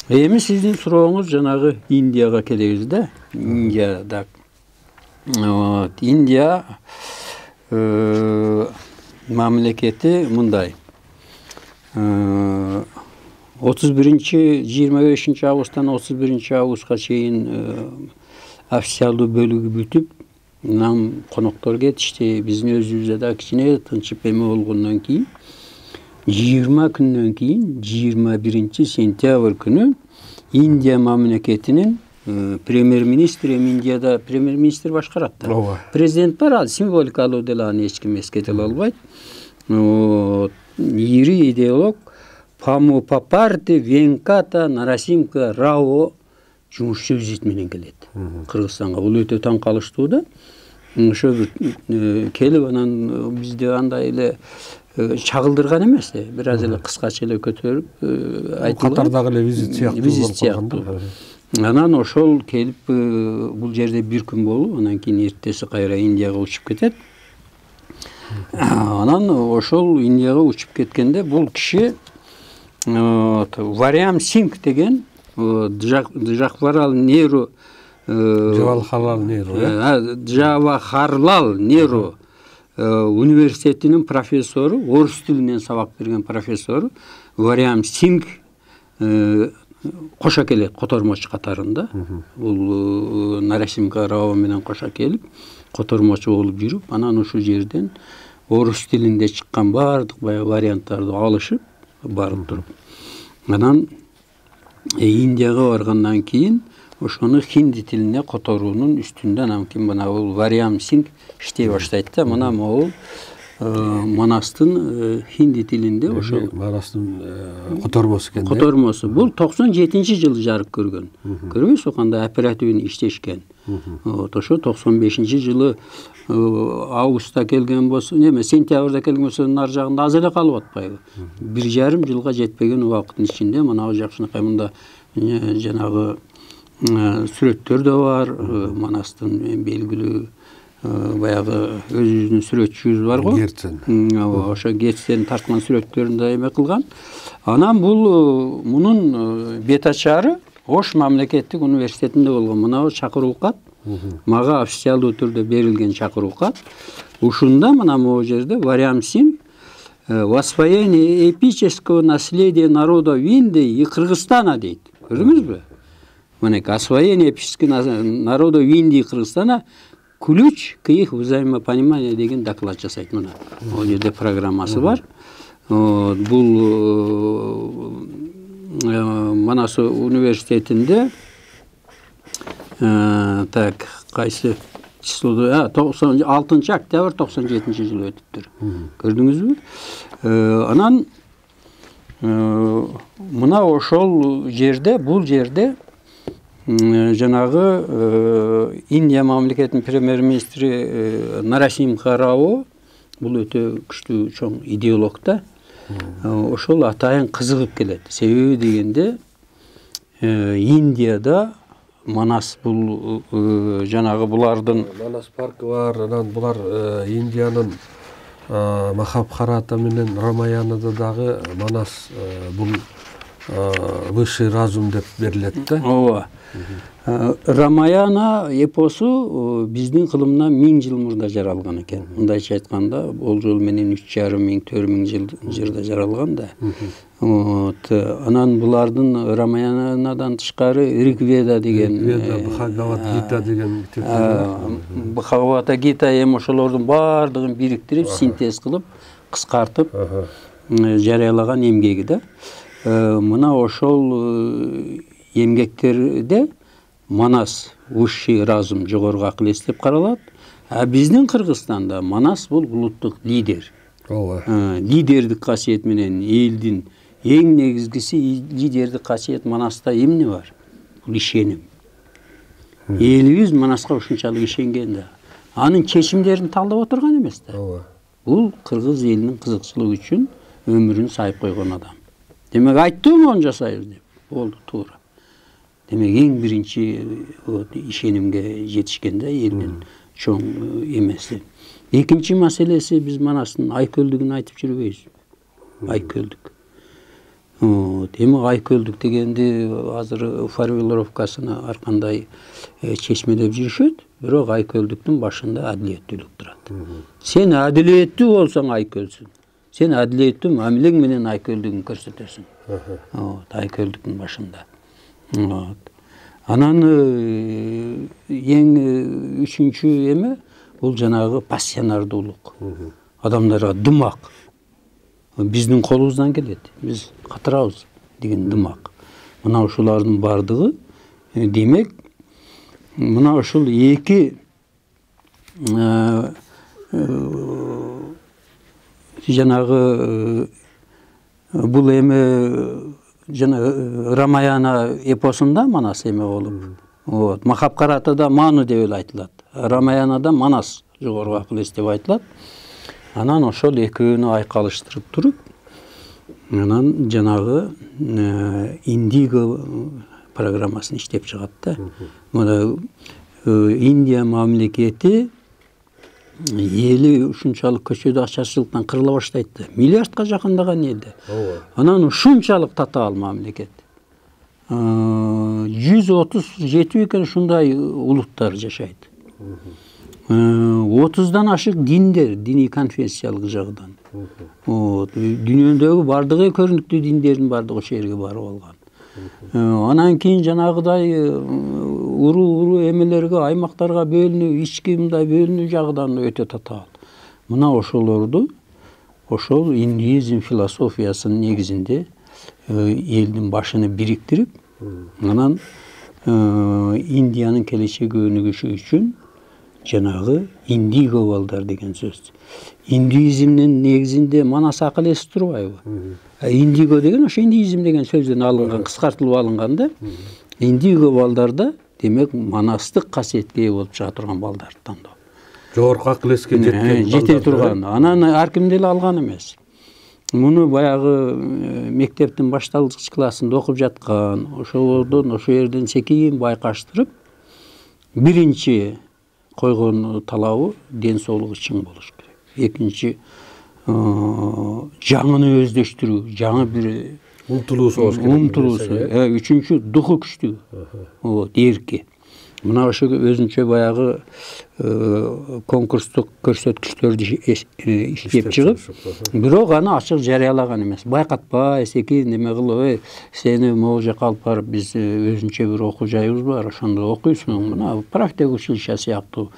Эми сиздин сурооңуз жанагы Индияга келебиз да. Индияда Индия мамлекети мындай. 25 августтан 31 августка чейин официалдуу бөлүгү бүтүп, нам коноктор кетишти. Биздин өзүбүздө да кичине тынчып эме болгондон кийин 20 күндөн кийин 21 сентябрь күнү Индия мамлекетинин премьер-министри, Индияда премьер-министр башкарат да. Президент бар, ал символикалуу деле аны эч ким эскерте албайт. Ири идеолог Памупапарти Венката Нарасимха Рао жумушчу визит менен келет Кыргызстанга. Бул өтө таң калыштуу да. Ошо келип, анан бизде андай эле чагылдырган эмес, бир аз эле кыскача эле көтөрүп айтылган.
Катардагы эле визит сыяктуу.
Анан ошол келип бул жерде бир күн болуп, анан кийин эртеси кайра Индияга учуп кетет. Анан ошол Индияга учуп кеткенде бул киши Вариам Сингх деген Джавахарлал Неру университетинин профессору, орус тилинен сабак берген профессору Вариам Сингх кошо келет котормочу катарында. Бул Нарасимха Рао менен кошо келип, котормочу болуп жүрүп, анан ушул жерден орус тилинде чыккан бардык варианттарды алышып барып туруп. Анан Индияга баргандан кийин ошону хинди тилине которуунун үстүндө анан кийин мына бул Вариам Сингх иштей баштайт да. Мына могул Манастын хинди тилинде ошол
Манастын котормосу экен.
Котормосу. Бул 97-жылы жарык көргөн. Көрбөйсүз кандай оперативин иштешкен. Ошо 95-жылы августта келген болсо, сентябрда келген болсо, нар жагында аз эле калып атпайбы. 1,5 жылга жетпеген убакыттын ичинде мына жакшынакай мында жанагы сүрөттөр да бар. Манастын белгилүү баягы өзүбүздүн сүрөтчүбүз бар го. Ошо Герцен тарткан сүрөттөрүн да эме кылган. Анан бул мунун бет ачары Ош мамлекеттик университетинде болгон. Мына чакыруу кат. Мага официалдуу түрдө берилген чакыруу кат. Ушунда мына могу жерде Вариам Сингх «Восвоение эпического наследия народа Индии и Кыргызстана» дейт. Көрдүңүзбү? освоение этнических народов в Индии, Кыргызстана ключ к их взаимопониманию деген доклад жасайт. Мына ол жерде программасы бар. Бул Манас университетинде так кайсы числода 6 октябрь 97 жылы өтүптүр. Көрдүңүзбү? Анан мына ошол жерде, бул жерде жанагы Индия мамлекетинин премьер-министри Нарасимха Рау, бул өтө күчтүү чоң идеолог да. Ошол атайын кызыгып келет. Себеби дегенде Индияда Манас бул жанагы булардын
Манас паркы бар, анан булар Индиянын Махабхарата менен Рамаянада дагы Манас бул высший разум деп берилет да.
Ооба. Рамаяна эпосу биздин кылымдан 1000 жыл мурда жаралган экен. Мындайча айтканда, ол жол менен 3500-4000 жыл жерде жаралган да. Анан булардын Рамаянадан тышкары Ригведа деген,
Бхагават Гита деген
Бхагават Гита эми ошолордун бардыгын бириктирип, синтез кылып, кыскартып жарыялаган эмгеги да. Мына ошол эмгектерде Манас высший разум, жогорку акыл эс деп каралат. А биздин Кыргызстанда Манас бул улуттук лидер. Лидердик касиет менен элдин эң негизгиси лидердик касиет Манаста эмне бар? Бул ишеним. Элибиз Манаска ушунчалык ишенген да. Анын чечимдерин талдап отурган эмес да. Бул кыргыз элинин кызыкчылыгы үчүн өмүрүн сайып койгон адам. Демек айттым onu жасайбыз деп. Болду, туура. Демек эң биринчи ишенимге жетишкен да элдин чоң эмеси. Экинчи маселеси, биз Манастын Айкөлдүгүн айтып жүрбөйбүз. Айкөлдүк. Эми Айкөлдүк дегенди азыр формулировкасына ар кандай чечмелеп жүрүшөт, бирок Айкөлдүктүн башында адилеттүүлүк турат. Сен адилеттүү болсоң Айкөлсүң. Сен адилеттүү мамилең менен Айкөлдүгүн көрсөтөсүң. Айкөлдүктүн башында. Анан эң үчүнчү эме бул жанагы пассионардуулук. Адамдарга дымак. Биздин колубуздан келет. Биз катырабыз деген дымак. Мына ушулардын бардыгы демек мына ушул эки жанагы бул эми жана Рамаяна эпосунда Манас эме болуп. Махабхаратада Ману деп эле айтылат. Рамаянада Манас жогорку акыл эс деп айтылат. Анан ошол экөөнү айкалыштырып туруп, анан жанагы Индиго программасын иштеп чыгат да. Мына Индия мамлекети эли ушунчалык көчөдө ачарчылыктан кырыла баштайт да. Миллиардка жакындаган элде. Анан ушунчалык татаал мамлекет. 137 экен ушундай улуттар жашайт. 30дан ашык диндер, диний конфессиялык жагынан. Дүйнөдөгү бардыгы көрүнүктүү диндердин бардыгы ошол жерге барып алган. Анан кийин жанагыдай уруу эмелерге, аймактарга бөлүнүү, ички мындай бөлүнүү жагынан өтө татаал. Мына ошолорду ошол индуизм философиясынын негизинде элдин башыны бириктирип, анан Индиянын келечеги өнүгүшү үчүн жанагы Индиго балдар деген сөз. Индуизмдин негизинде Манас акыл эс турбайбы? Индиго деген ошо индуизм деген сөздөн алынган, кыскартылып алынган да. Индиго балдарда демек Манастык касиетке ээ болуп чыга турган балдарды тандоо.
Жогорку акыл эске
жете турган. Анан ар ким деле алган эмес. Муну баягы мектептин башталгыч классында окуп жаткан, ошолордон ошо жерден секин байкаштырып, биринчи койгон талабы ден соолугу чың болуш керек. Экинчи жаңыны өздөштүрүү, жаңы бир
умтулуусу болуш керек.
Үчүнчү духу күчтүү. Эрки. мына ошо өзүнчө баягы конкурстук көрсөткүчтөрдү иштеп чыгып, бирок аны ачык жарыялаган эмес. Байкатпай, секин неме кылып, сени могу жака алып барып биз өзүнчө бир окуу жайыбыз бар, ошондо окуйсуң, мына профтех училище сыяктуу.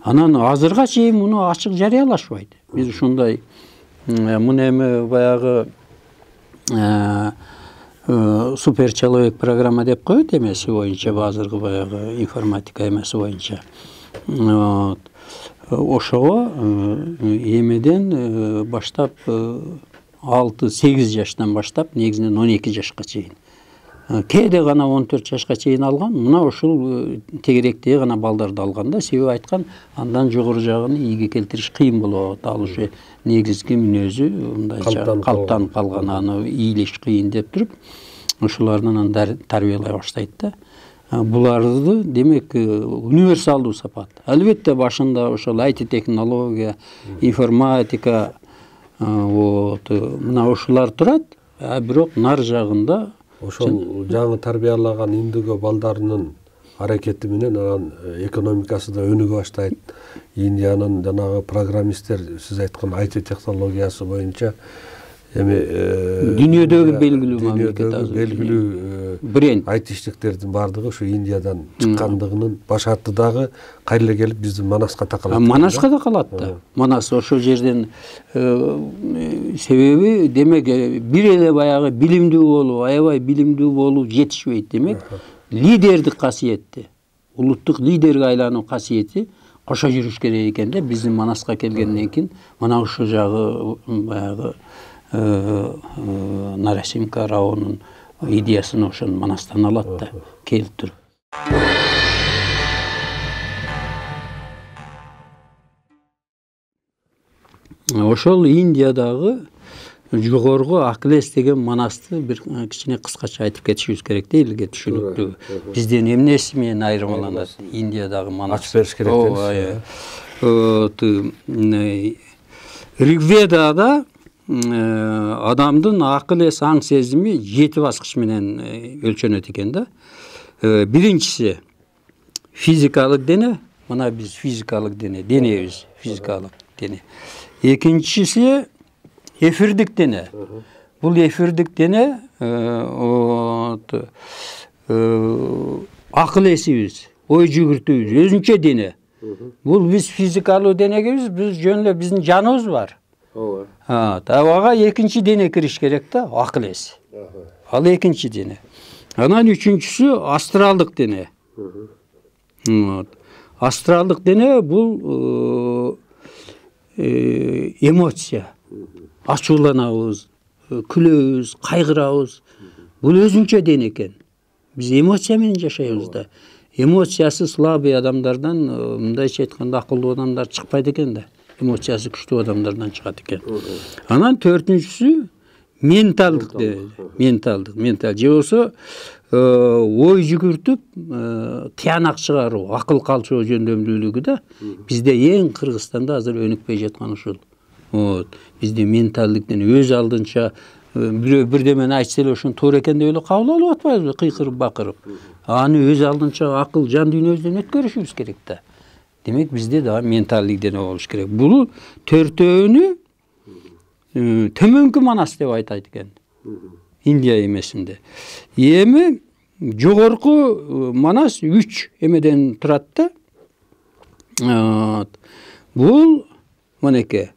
Анан азырга чейин муну ачык жарыялашпайт. Биз ушундай муну эми баягы супер человек программа деп коет эмеси боюнча, азыркы баягы информатика эмеси боюнча. Ошого эмеден баштап 6-8 жаштан баштап негизинен 12 жашка чейин. Кээде гана 14 жашка чейин алган. Мына ушул тегеректеги гана балдарды алган да, себеби айткан, андан жогору жагын ийге келтириш кыйын болот. Ал уже негизги мүнөзү мындайча калыптанып калган, аны ийлеш кыйын деп туруп, ушулардан тарбиялай баштайт да. Буларды демек универсалдуу сапат. Албетте башында ошол IT технология, информатика, мына ушулар турат, бирок нар жагында
ошол жаңы тарбиялаган Индиго балдарынын аракети менен анан экономикасы да өнүгө баштайт. Индиянын жанагы программисттер сиз айткан IT технологиясы боюнча эми
дүйнөдөгү белгилүү мамлекет,
белгилүү
бренд
айтиштиктердин баардыгы ушу Индиядан чыккандыгынын башаты дагы кайра келип биздин Манаска такалат.
Манаска да калат да. Манас ошол жерден себеби демек бир эле баягы билимдүү болуу, аябай билимдүү болуу жетишпейт. Демек лидердик касиетти, улуттук лидерге айлануу касиети кошо жүрүш керек экен да. Биздин Манаска келгенден кийин мына ушул жагы баягы Нарасимка Раонун идеясын ошон Манастан алат да, келип туруп. Ошол Индиядагы жогорку Ахиллес деген манасты бир кичине кыскача айтып кетишибиз керек да, элге түшүнүктүү. Бизден эмнеси менен айырмаланат Индиядагы манас?
Ачып бериш керек.
Ригведада адамдын акыл эс аң сезими 7 баскыч менен өлчөнөт экен да. Биринчиси физикалык дене, мына биз физикалык денебиз, физикалык дене. Экинчиси эфирдик дене. Бул эфирдик дене акыл эсибиз, ой жүгүртүүбүз, өзүнчө дене. Бул биз физикалуу денегебиз, биз жөн эле биздин жаныбыз бар. Ага экинчи дене кириш керек да, акыл эс. Ал экинчи дене. Анан үчүнчүсү астралдык дене. Астралдык дене бул эмоция. Ачууланабыз, күлөбүз, кайгырабыз. Бул өзүнчө дене экен. Биз эмоция менен жашайбыз да. Эмоциясы слабый адамдардан, мындайча айтканда акылдуу адамдар чыкпайт экен да. Эмоциясы күчтүү адамдардан чыгат экен. Анан төртүнчүсү менталдык дене. Ментал же болсо ой жүгүртүп, тыянак чыгаруу, акыл калчоо жөндөмдүүлүгү да. Бизде эң Кыргызстанда азыр өнүкпөй жаткан ушул. Бизде менталдык дене өз алдынча бирөө бирдемени айтса эле ошону туура экен деп эле кабыл алып атпайбызбы, кыйкырып бакырып. Аны өз алдынча акыл, жан дүйнөбүздөн өткөрүшүбүз керек да. Демек бизде да менталдык дене болуш керек. Бул төртөөнү төмөнкү манас деп айтат экен. Индия эмесинде. Эми жогорку манас 3 эмеден турат да. Бул монеке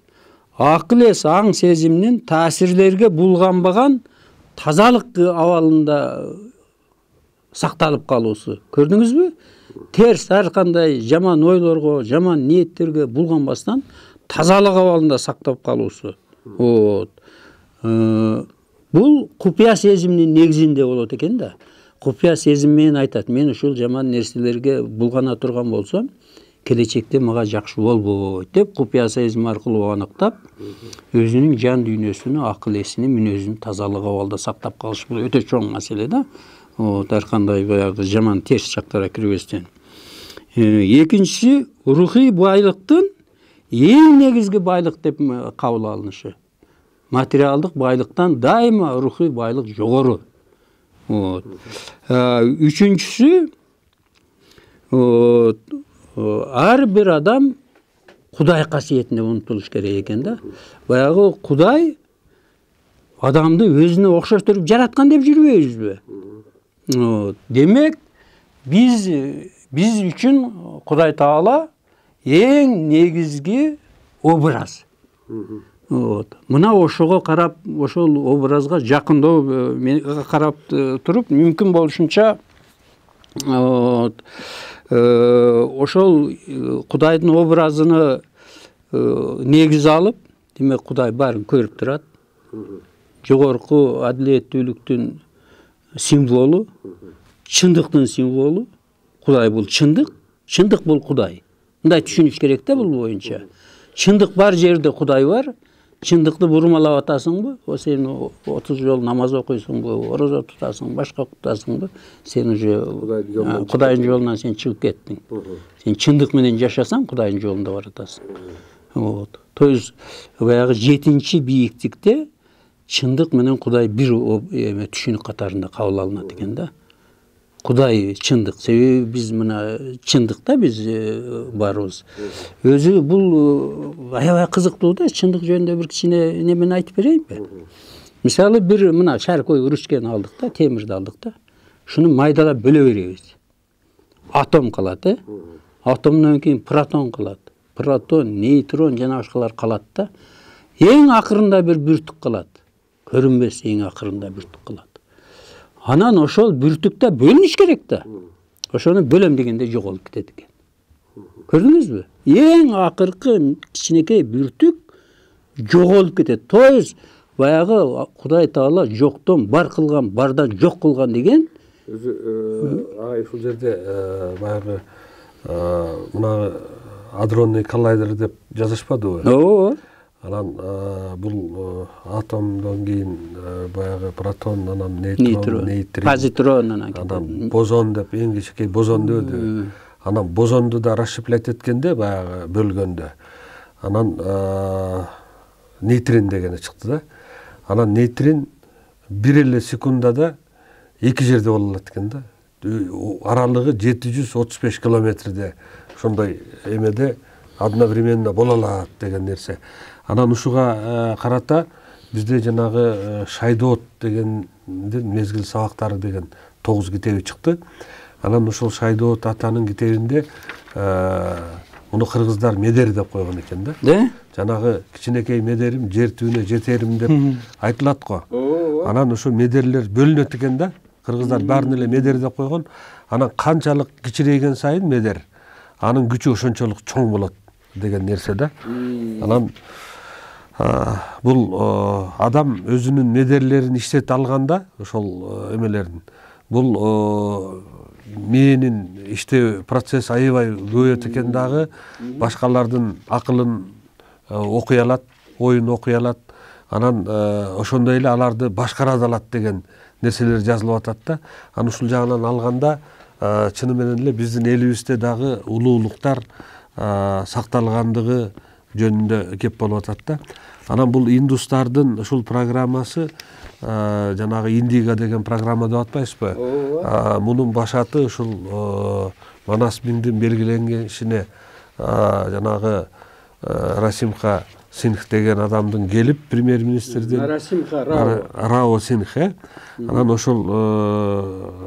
акыл эс аң сезимдин таасирлерге булганбаган тазалык абалында сакталып калуусу. Көрдүңүзбү? Терс ар кандай жаман ойлорго, жаман ниеттерге булганбастан тазалык абалында сактап калуусу. Бул купуя сезимдин негизинде болот экен да. Купуя сезим менен айтат, мен ушул жаман нерселерге булгана турган болсом, келечекте мага жакшы болбойт деп купуя сезим аркылуу аныктап, өзүнүн жан дүйнөсүнү, акыл эсини, мүнөзүн тазалык абалда сактап калыш бул өтө чоң маселе да. Ар кандай баягы жаман терс жактара кирбестен. Экинчиси рухий байлыктын эң негизги байлык деп кабыл алынышы. Материалдык байлыктан дайыма рухий байлык жогору. Үчүнчүсү ар бир адам Кудай касиетине умтулуш керек экен да. Баягы Кудай адамды өзүнө окшоштуруп жараткан деп жүрбөйбүзбү? Демек, биз үчүн Кудай Таала эң негизги образ. Мына ошого карап, ошол образга жакындоо карап туруп, мүмкүн болушунча ошол Кудайдын образыны негиз алып, демек Кудай баарын көрүп турат. Жогорку адилеттүүлүктүн символу, чындыктын символу. Кудай бул чындык, чындык бул Кудай. Мындай түшүнүш керек да бул боюнча. Чындык бар жерде Кудай бар. Чындыкты бурмалап атасыңбы? О сен 30 жол намаз окуйсуңбу, орозо тутасың, башка кутасыңбы? Сен уже Кудайдын жолунан сен чыгып кеттиң. Сен чындык менен жашасаң, Кудайдын жолунда баратасың. То есть баягы 7-чи бийиктикте чындык менен Кудай бир түшүнүк катарында кабыл алынат экен да. Кудай чындык. Себеби биз мына чындыкта биз барбыз. Өзү бул аябай кызыктуу да, чындык жөнүндө бир кичине немен айтып берейинби? Мисалы бир мына шаркой ручканы алдык да, темирди алдык да. Шуну майдалап бөлө беребиз. Атом калат, Атомдон кийин протон калат. Протон, нейтрон жана башкалар калат да. Эң акырында бир бүртүк калат. Көрүнбөс эң акырында бүртүк калат. Анан ошол бүртүктө бөлүнүш керек да. Ошону бөлөм дегенде жоголуп кетет экен. Көрдүңүзбү? Эң акыркы кичинекей бүртүк жоголуп кетет. То есть баягы Кудай Таала жоктон бар кылган, бардан жок кылган деген.
Ушул жерде баягы мына адронный коллайдер деп жазышпадыбы?
Ооба.
Анан бул атомдон кийин баягы протон, анан нейтрон,
позитрон,
анан бозон деп эң кичинекей бозон дебеди. Анан бозонду да расщеплять эткенде баягы бөлгөндө анан нейтрин дегени чыкты да. Анан нейтрин бир эле секундада эки жерде боло алат экен да. Аралыгы 735 километрде ошондой эмеде одновременно боло алат деген нерсе. Анан ушуга карата бизде жанагы Шайдоот дегендин мезгил сабактары деген 9 китеби чыкты. Анан ушул Шайдоот атанын китебинде муну кыргыздар медер деп койгон экен да. Жанагы кичинекей медерим жер түбүнө жетерим деп айтылат го. Анан ошо медерлер бөлүнөт экен да. Кыргыздар баарын эле медер деп койгон. Анан канчалык кичирейген сайын медер, анын күчү ошончолук чоң болот деген нерсе да. Анан бул адам өзүнүн медерлерин иштете алганда, ошол эмелерин, бул мээнин иштөө процесс аябай көбөйөт экен дагы, башкалардын акылын окуй алат, оюн окуй алат, анан ошондой эле аларды башкара да алат деген нерселер жазылып атат да. Анан ушул жагынан алганда чыны менен эле биздин элибизде дагы улуулуктар сакталгандыгы жөнүндө кеп болуп атат да. Анан бул индустардын ушул программасы жанагы Индиго деген программа деп атпайсызбы? Мунун башаты ушул Манас миңдин белгиленишине жанагы Расимха Сингх деген адамдын келип премьер-министрдин
Расимха
Рао Сингх. Анан ошол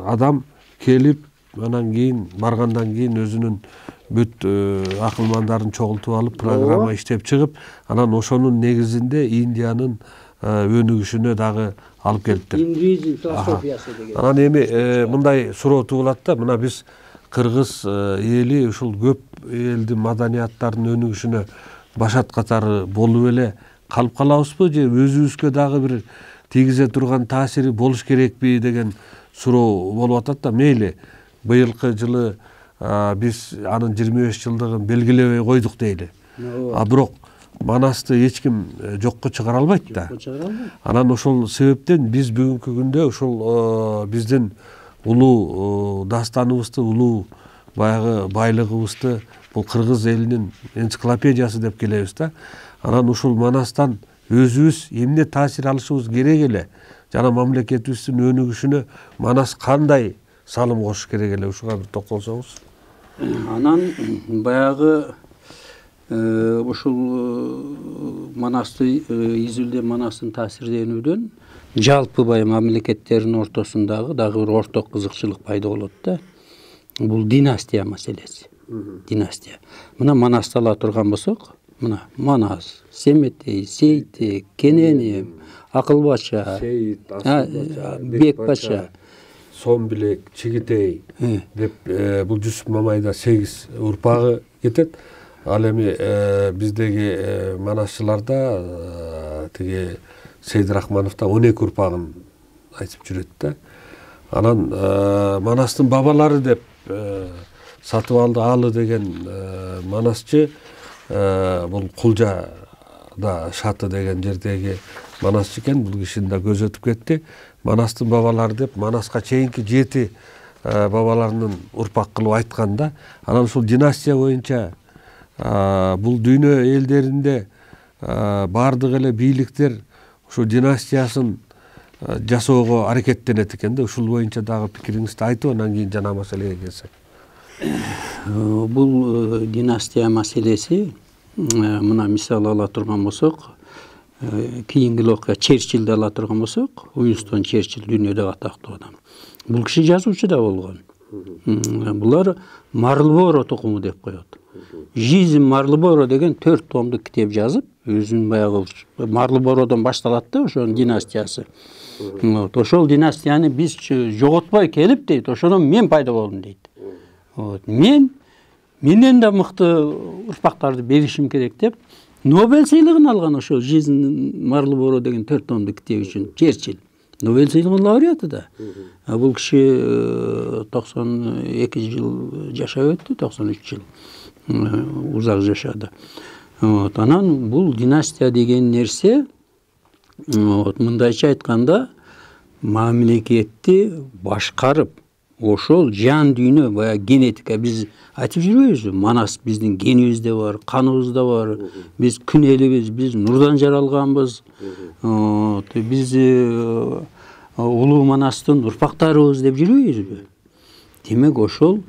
адам келип анан кийин баргандан кийин өзүнүн бүт акылмандарын чогултуп алып программа иштеп чыгып, анан ошонун негизинде Индиянын өнүгүшүнө дагы алып келиптир.
Индуизм философиясы деген.
Анан эми мындай суроо туулат да, мына биз кыргыз эли ушул көп элдин маданияттарынын өнүгүшүнө башат катары болуп эле калып калабызбы же өзүбүзгө дагы бир тийгизе турган таасири болуш керекпи деген суроо болуп атат да. Мейли быйылкы жылы биз анын 25 жылдыгын белгилебей койдук дейли. Бирок Манасты эч ким жокко чыгара албайт да. Анан ошол себептен биз бүгүнкү күндө ушул биздин улуу дастаныбызды, улуу баягы байлыгыбызды бул кыргыз элинин энциклопедиясы деп келебиз да. Анан ушул Манастан өзүбүз эмне таасир алышыбыз керек эле, жана мамлекетибиздин өнүгүшүнө Манас кандай салым кошуш керек эле, ушуга бир токтолсоңуз.
Анан баягы ушул Манасты изилде Манастын таасирденүүдөн жалпы бай мамлекеттердин ортосундагы дагы бир орток кызыкчылык пайда болот да. Бул династия маселеси. Династия. Мына Манасты ала турган болсок, мына Манас, Семетей, Сейтек, Кенени, Акылбача,
Сейит,
Бекбача,
Сомбилек, Чигитей деп бул Жүсүп Мамайда 8 урпагы кетет. Ал эми биздеги манасчыларда тиги Сейд Рахмановдон 12 урпагын айтып жүрөт да. Анан Манастын бабалары деп сатып алды Алы деген манасчы бул Кулжада Шаты деген жердеги манасчы экен. Бул кишини да көз өтүп кетти. Манастын бабалары деп Манаска чейинки 7 бабаларынын урпак кылып айткан да. Анан ушул династия боюнча бул дүйнө элдеринде бардык эле бийликтер ушу династиясын жасоого аракеттенет экен да. Ушул боюнча дагы пикириңизди айтып, анан кийин жана маселеге келсек.
Бул династия маселеси мына мисал ала турган болсок, кийинки окуя Черчиллди ала турган болсок, Уинстон Черчилл дүйнөдө атактуу адам. Бул киши жазуучу да болгон. Булар Марлборо тукуму деп коет. Жизнь Марлборо деген 4 томдук китеп жазып, өзүнүн баягы Марлбородон башталат да ошонун династиясы. Ошол династияны биз жоготпой келип дейт, ошондон мен пайда болдум дейт. Менен да мыкты урпактарды беришим керек деп Нобель сыйлыгын алган ошол Жизнь Марлборо деген 4 томдук китеп үчүн Черчилл. Нобель сыйлыгынын лауреаты да. Бул киши 92 жыл жашап өттү, 93 жыл. Узак жашады. Анан бул династия деген нерсе, мындайча айтканда, мамлекетти башкарып, ошол жан дүйнө, бая генетика, биз айтып жүрбөйбүзбү? Манас биздин генибизде бар, каныбызда бар, биз күн элибиз, биз нурдан жаралганбыз, биз улуу Манастын урпактарыбыз деп жүрбөйбүзбү? Демек ошол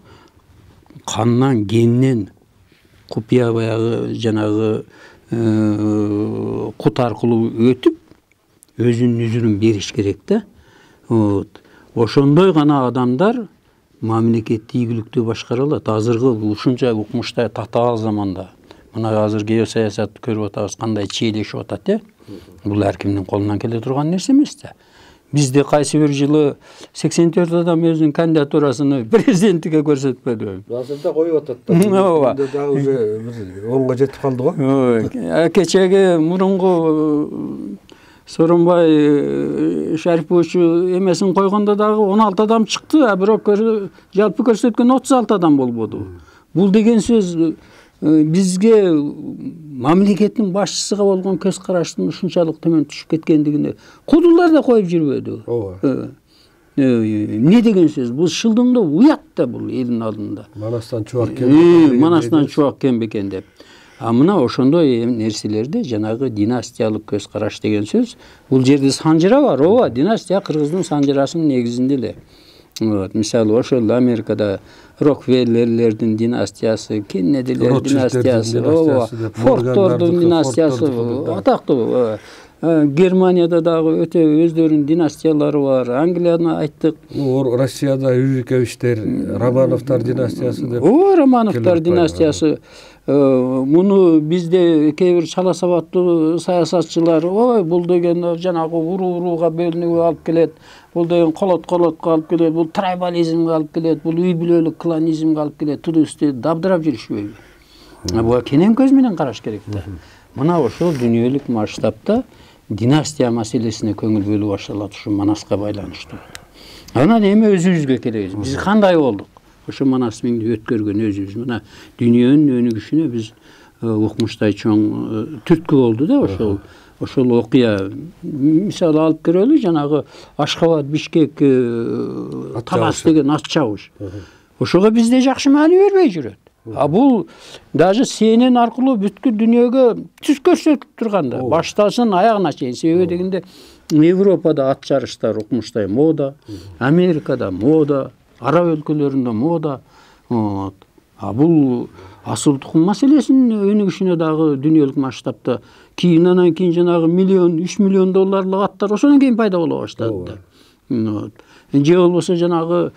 каннан, геннен купуя баягы жанагы кут аркылуу өтүп өзүнүн үзүрүн бериш керек да. Ошондой гана адамдар мамлекетти ийгиликтүү башкара алат. Азыркы ушунча укмуштай татаал заманда мына азыр геосаясатты көрүп атабыз, кандай чийлешип атат, бул ар кимдин колунан келе турган нерсе эмес да. Бизде кайсы бир жылы 84 адам өзүнүн кандидатурасын президенттикке көрсөтпөдү.
Азырда коюп атат да. Дагы уже 10га жетип калды го.
Кечеги мурунку Сооронбай Шарипович эмесин койгондо дагы 16 адам чыкты, а бирок жалпы көрсөткөн 36 адам болбоду. Бул деген сөз бизге мамлекеттин башчысыга болгон көз караштын ушунчалык төмөн түшүп кеткендигине кудулар да коюп жүрбөдү. Не деген сөз? Бул шылдыңда уят да бул элдин алдында.
Манастан чубак кем.
Манастан чубак кем бекен деп. Мына ошондой нерселерде жанагы династиялык көз караш деген сөз, бул жерде санжыра бар. Ооба, династия кыргыздын санжырасынын негизинде эле. Мисалы ошол Америкада Рокфеллерлердин династиясы, Кеннедилер династиясы, Фордтордун династиясы атактуу. Германияда дагы өтө өздөрүнүн династиялары бар. Англияны айттык.
Россияда Юриковичтер, Романовтар династиясы деп.
Романовтар династиясы. Муну бизде кээ бир чала сабаттуу саясатчылар, бул деген жанагы урууга бөлүнүүгө алып келет. Бул деген колотко алып келет, бул трайбализмге алып келет, бул үй бүлөлүк кланизмге алып келет. Турусты дабдырап жүрүшпөйбү? Буга кенен көз менен караш керек да. Мына ошол дүйнөлүк масштабта династия маселесине көңүл бөлүп башталат ушу Манаска байланыштуу. Анан эми өзүбүзгө келебиз. Биз кандай болдук? Ошо Манас меңди өткөргөн өзүбүз. Мына дүйнөнүн өнүгүшүнө биз укмуштай чоң түрткү болду да ошол окуя. Мисалы алып көрөлү, жанагы Ашхабад, Бишкек талаш деген ат чабыш. Ошого бизде жакшы маани бербей жүрөт. Бул даже CNN аркылуу бүткүл дүйнөгө түз көрсөтүп турганда, баштасын аягына чейин. Себеби дегенде Европада ат жарыштар укмуштай мода, Америкада мода, араб өлкөлөрүндө мода. Бул асыл тукум маселесин өнүгүшүнө дагы дүйнөлүк масштабта анан кийин жанагы миллион, 3 миллион долларлык аттар ошондон кийин пайда боло баштады да. Же болбосо жанагы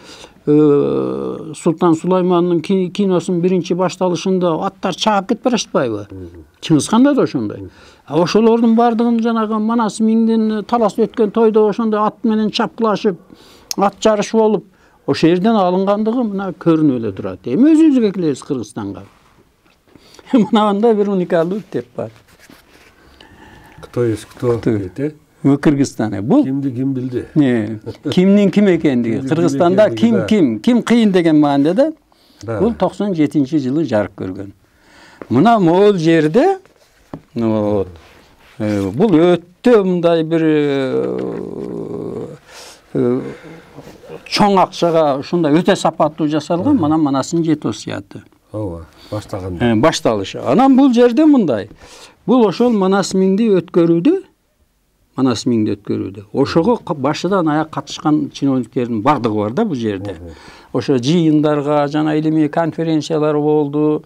Султан Сулаймандын киносунун биринчи башталышында аттар чаап кетип барышпайбы? Чыңгызханда да ошондой. Ошолордун бардыгын жанагы Манас миңдин талашып өткөн тойдо ошондой ат менен чапкылашып, ат жарышы болуп, ошол жерден алынгандыгы мына көрүнүп эле турат. Эми өзүбүзгө келебиз Кыргызстанга. Мынандай бир уникалдуу китеп бар.
Кто есть кто дейт,
Кыргызстан. Бул
кимди ким билди?
Кимдин ким экендиги. Кыргызстанда ким кыйын деген маанидеде. Бул 97-жылы жарык көргөн. Мына могул жерде бул өтө мындай бир чоң акчага ушундай өтө сапаттуу жасалган мына Манастын жети осуяты.
Ооба, баштаганда.
Башталышы. Анан бул жерде мындай. Бул ошол Манас миңди өткөрүүдө ошого башынан аяк катышкан чиновниктердин бардыгы бар да бул жерде. Ошо жыйындарга, жана илимий конференциялар болду,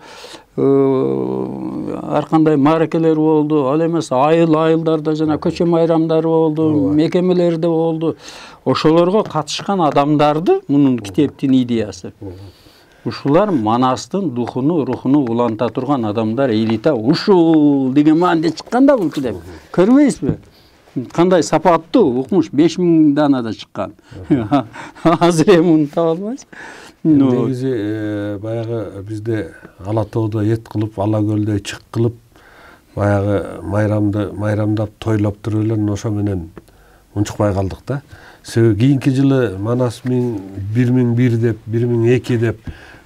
ар кандай мааракелер болду, ал эмес айылдарда жана көчө майрамдары болду, мекемелерде болду. Ошолорго катышкан адамдарды мунун китептин идеясы. Ушулар Манастын духуну, рухуну уланта турган адамдар элита ушул деген мааниде чыккан да бул китеп. Көрбөйсүзбү? Кандай сапаттуу укмуш 5000 данада чыккан. Азыр эми муну таба албайсыз.
Негизи баягы бизде Ала тоодо эт кылып, Ала көлдө чык кылып, баягы майрамдап, тойлоп туруп эле ошо менен унчукпай калдык да. Себеби кийинки жылы Манас 1001 деп, 1002 деп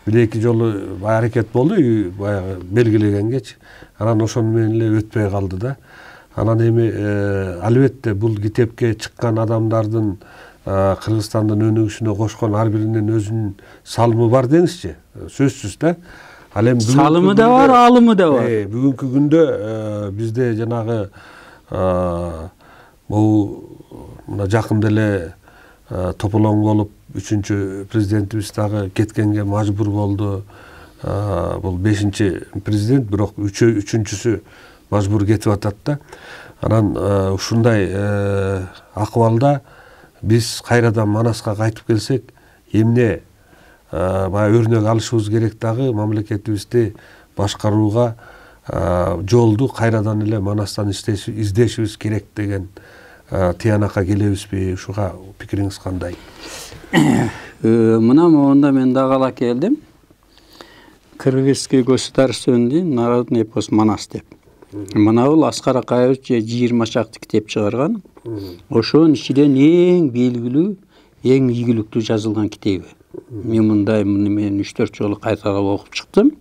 бир эки жолу аракет болду, баягы белгилегенгечи. Анан ошону менен эле өтпөй калды да. Анан эми албетте бул китепке чыккан адамдардын Кыргызстандын өнүгүшүнө кошкон ар биринин өзүнүн салымы бар деңизчи. Сөзсүз да. Ал эми
салымы да бар, алымы да бар.
Бүгүнкү күндө бизде жанагы бул мына жакында эле тополоң болуп 3-чү президентибиз дагы кеткенге мажбур болду. Бул 5-президент, бирок 3-чүсү мажбур кетип атат да. Анан ушундай акыбалда биз кайрадан Манаска кайтып келсек, эмне баягы өрнөк алышыбыз керек дагы мамлекетибизди башкарууга жолду кайрадан эле Манастан издешибиз керек деген тыянакка келебизби? Ушуга пикириңиз кандай?
Мына монда мен дагы ала келдим. Кыргызский государственный народный эпос Манас деп. Мына бул Аскар Акаевич 20 чакты китеп чыгарган. Ошонун ичинен эң белгилүү, эң ийгиликтүү жазылган китеби. Мен мен 3-4 жолу кайталап окуп чыктым.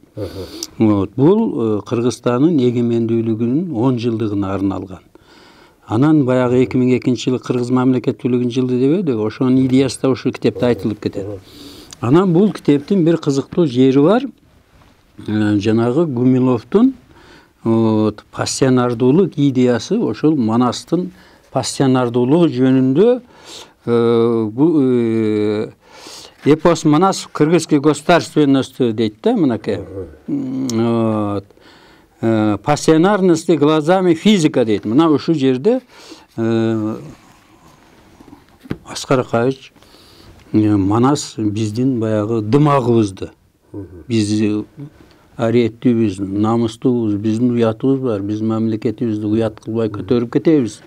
Бул Кыргызстандын эгемендүүлүгүнүн 10 жылдыгына арналган. Анан баягы 2002-жылы Кыргыз мамлекеттүүлүгүнүн жылы дебеди, ошонун идеясы да ушул китепте айтылып кетет. Анан бул китептин бир кызыктуу жери бар. Жанагы Гумиловдун пассионардуулук идеясы ошол Манастын пассионардуулугу жөнүндө бул эпос Манас кыргызский государственности дейт да, мынакей. Пассионарности глазами физика дейт. Мына ушул жерде Аскар Акаевич Манас биздин баягы дымагыбызды, биз ареттүүбүз, намыстуубуз, биздин уятыбыз бар, биз мамлекетибизди уят кылбай көтөрүп кетебиз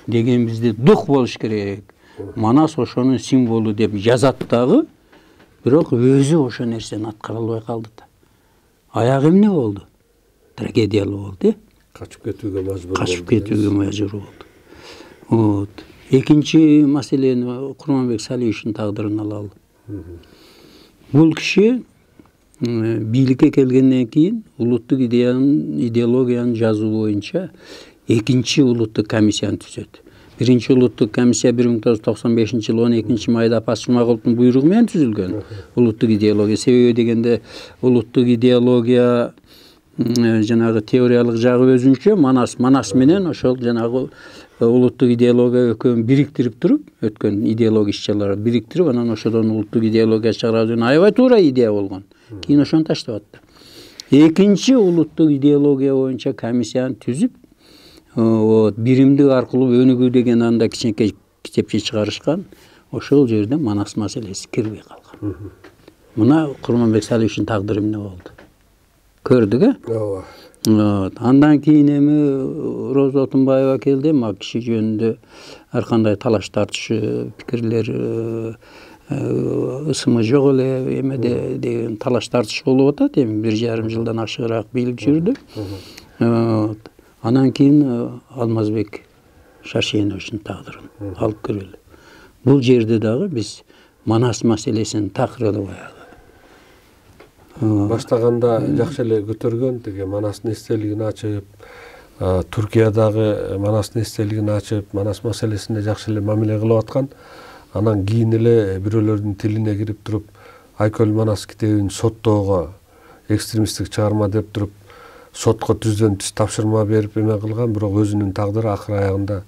деген бизде дух болуш керек. Манас ошонун символу деп жазат дагы, бирок өзү ошол нерсени аткара албай калды да. Аягы эмне болду? Трагедиялуу болду,
Качып кетүүгө мажбур болду.
Качып кетүүгө мажбур болду. Экинчи маселени Курманбек Салиевичтин тагдырын алалы. Бул киши бийликке келгенден кийин улуттук идеологиянын жазуу боюнча экинчи улуттук комиссияны түзөт. Биринчи улуттук комиссия 1995-жылы 12-майда Апас Жумагуловдун буйругу менен түзүлгөн. Улуттук идеология себеби дегенде улуттук идеология жанагы теориялык жагы өзүнчө, Манас менен ошол жанагы улуттук идеология экөөнү бириктирип туруп, өткөн идеология иш-чараларды бириктирип, анан ошодон улуттук идеология чыгаруу аябай туура идея болгон. Кийин ошону таштап атты. Экинчи улуттук идеология боюнча комиссияны түзүп, биримдик аркылуу өнүгүү деген анда кичинекей китепче чыгарышкан. Ошол жерде Манас маселеси кирбей калган. Мына Курманбек Салиевичтин тагдыры эмне болду? Көрдүк,
Ооба.
Андан кийин эми Роза Отунбаева келди, киши жөнүндө ар кандай талаш тартыш, пикирлер ысымы жок эле эмеде деген талаш тартыш болуп атат. Эми 1,5 жылдан ашыгыраак бийлик жүрдү. Анан кийин Алмазбек Шашеновичтин тагдырын алып келели. Бул жерде дагы биз Манас маселесин такыр эле баягы
Баштаганда жакшы эле көтөргөн, тиги Манастын эстелигин ачып, Түркиядагы Манастын эстелигин ачып, Манас маселесине жакшы эле мамиле кылып аткан. Анан кийин эле бирөөлөрдүн тилине кирип туруп, Айкөл Манас китебин соттоого экстремисттик чыгарма деп туруп, сотко түздөн түз тапшырма берип эме кылган, бирок өзүнүн тагдыры акыр аягында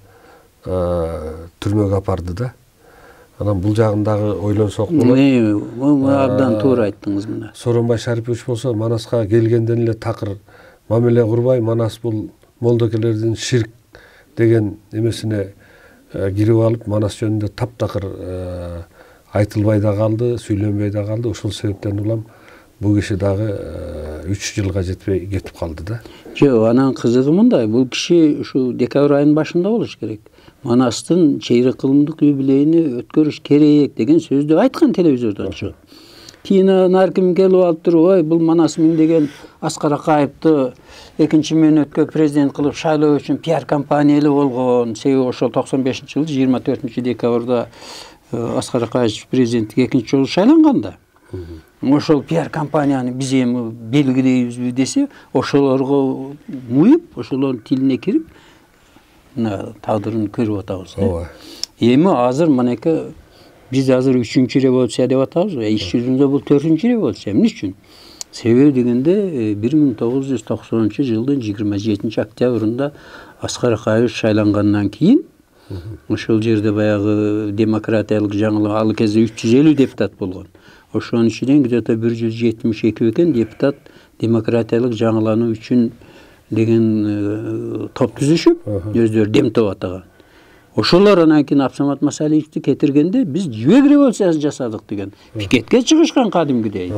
түрмөгө апарды да. Анан бул жагындагы ойлонсок болот.
Абдан туура айттыңыз мына.
Сооронбай Шарипович болсо Манаска келгенден эле такыр мамиле курбай, Манас бул молдокелердин ширк деген эмесине кирип алып, Манас жөнүндө таптакыр айтылбай да калды, сүйлөнбөй да калды. Ошол себептен улам бул киши дагы 3 жылга жетпей кетип калды да.
Жок, анан кызыгы мындай, бул киши ушу декабрь айынын башында болуш керек. Манастын чейрек кылымдык юбилейини өткөрүш керек деген сөздү айткан телевизордон чыгып. Кийин нарким келип алып туруп, ой, бул Манас деген Аскар Акаевди 2-мөөнөткө президент кылып шайлоо үчүн пиар компания эле болгон. Себеби ошол 95-жылы 24-декабрда Аскар Акаевич президенттик 2-жолу шайланганда. Ошол пиар компанияны биз эми белгилейбизби десе, ошолорго муюп, ошолордун тилине кирип тагдырын көрүп атабыз. Эми азыр мынеке биз азыр 3-чү революция деп атабыз. Иш жүзүндө бул 4-чү революция. Эмне үчүн? Себеби дегенде 1990-жылдын 27 октябрында Аскар Акаевич шайлангандан кийин ошол жерде баягы демократиялык жаңылык, ал кезде 350 депутат болгон. Ошонун ичинен где-то 172 экен депутат демократиялык жаңылануу үчүн деген топ түзүшүп, өздөрү дем топ атаган. Ошолор анан кийин Абсамат Масалиевди кетиргенде биз жибек революциясын жасадык деген пикетке чыгышкан кадимгидей.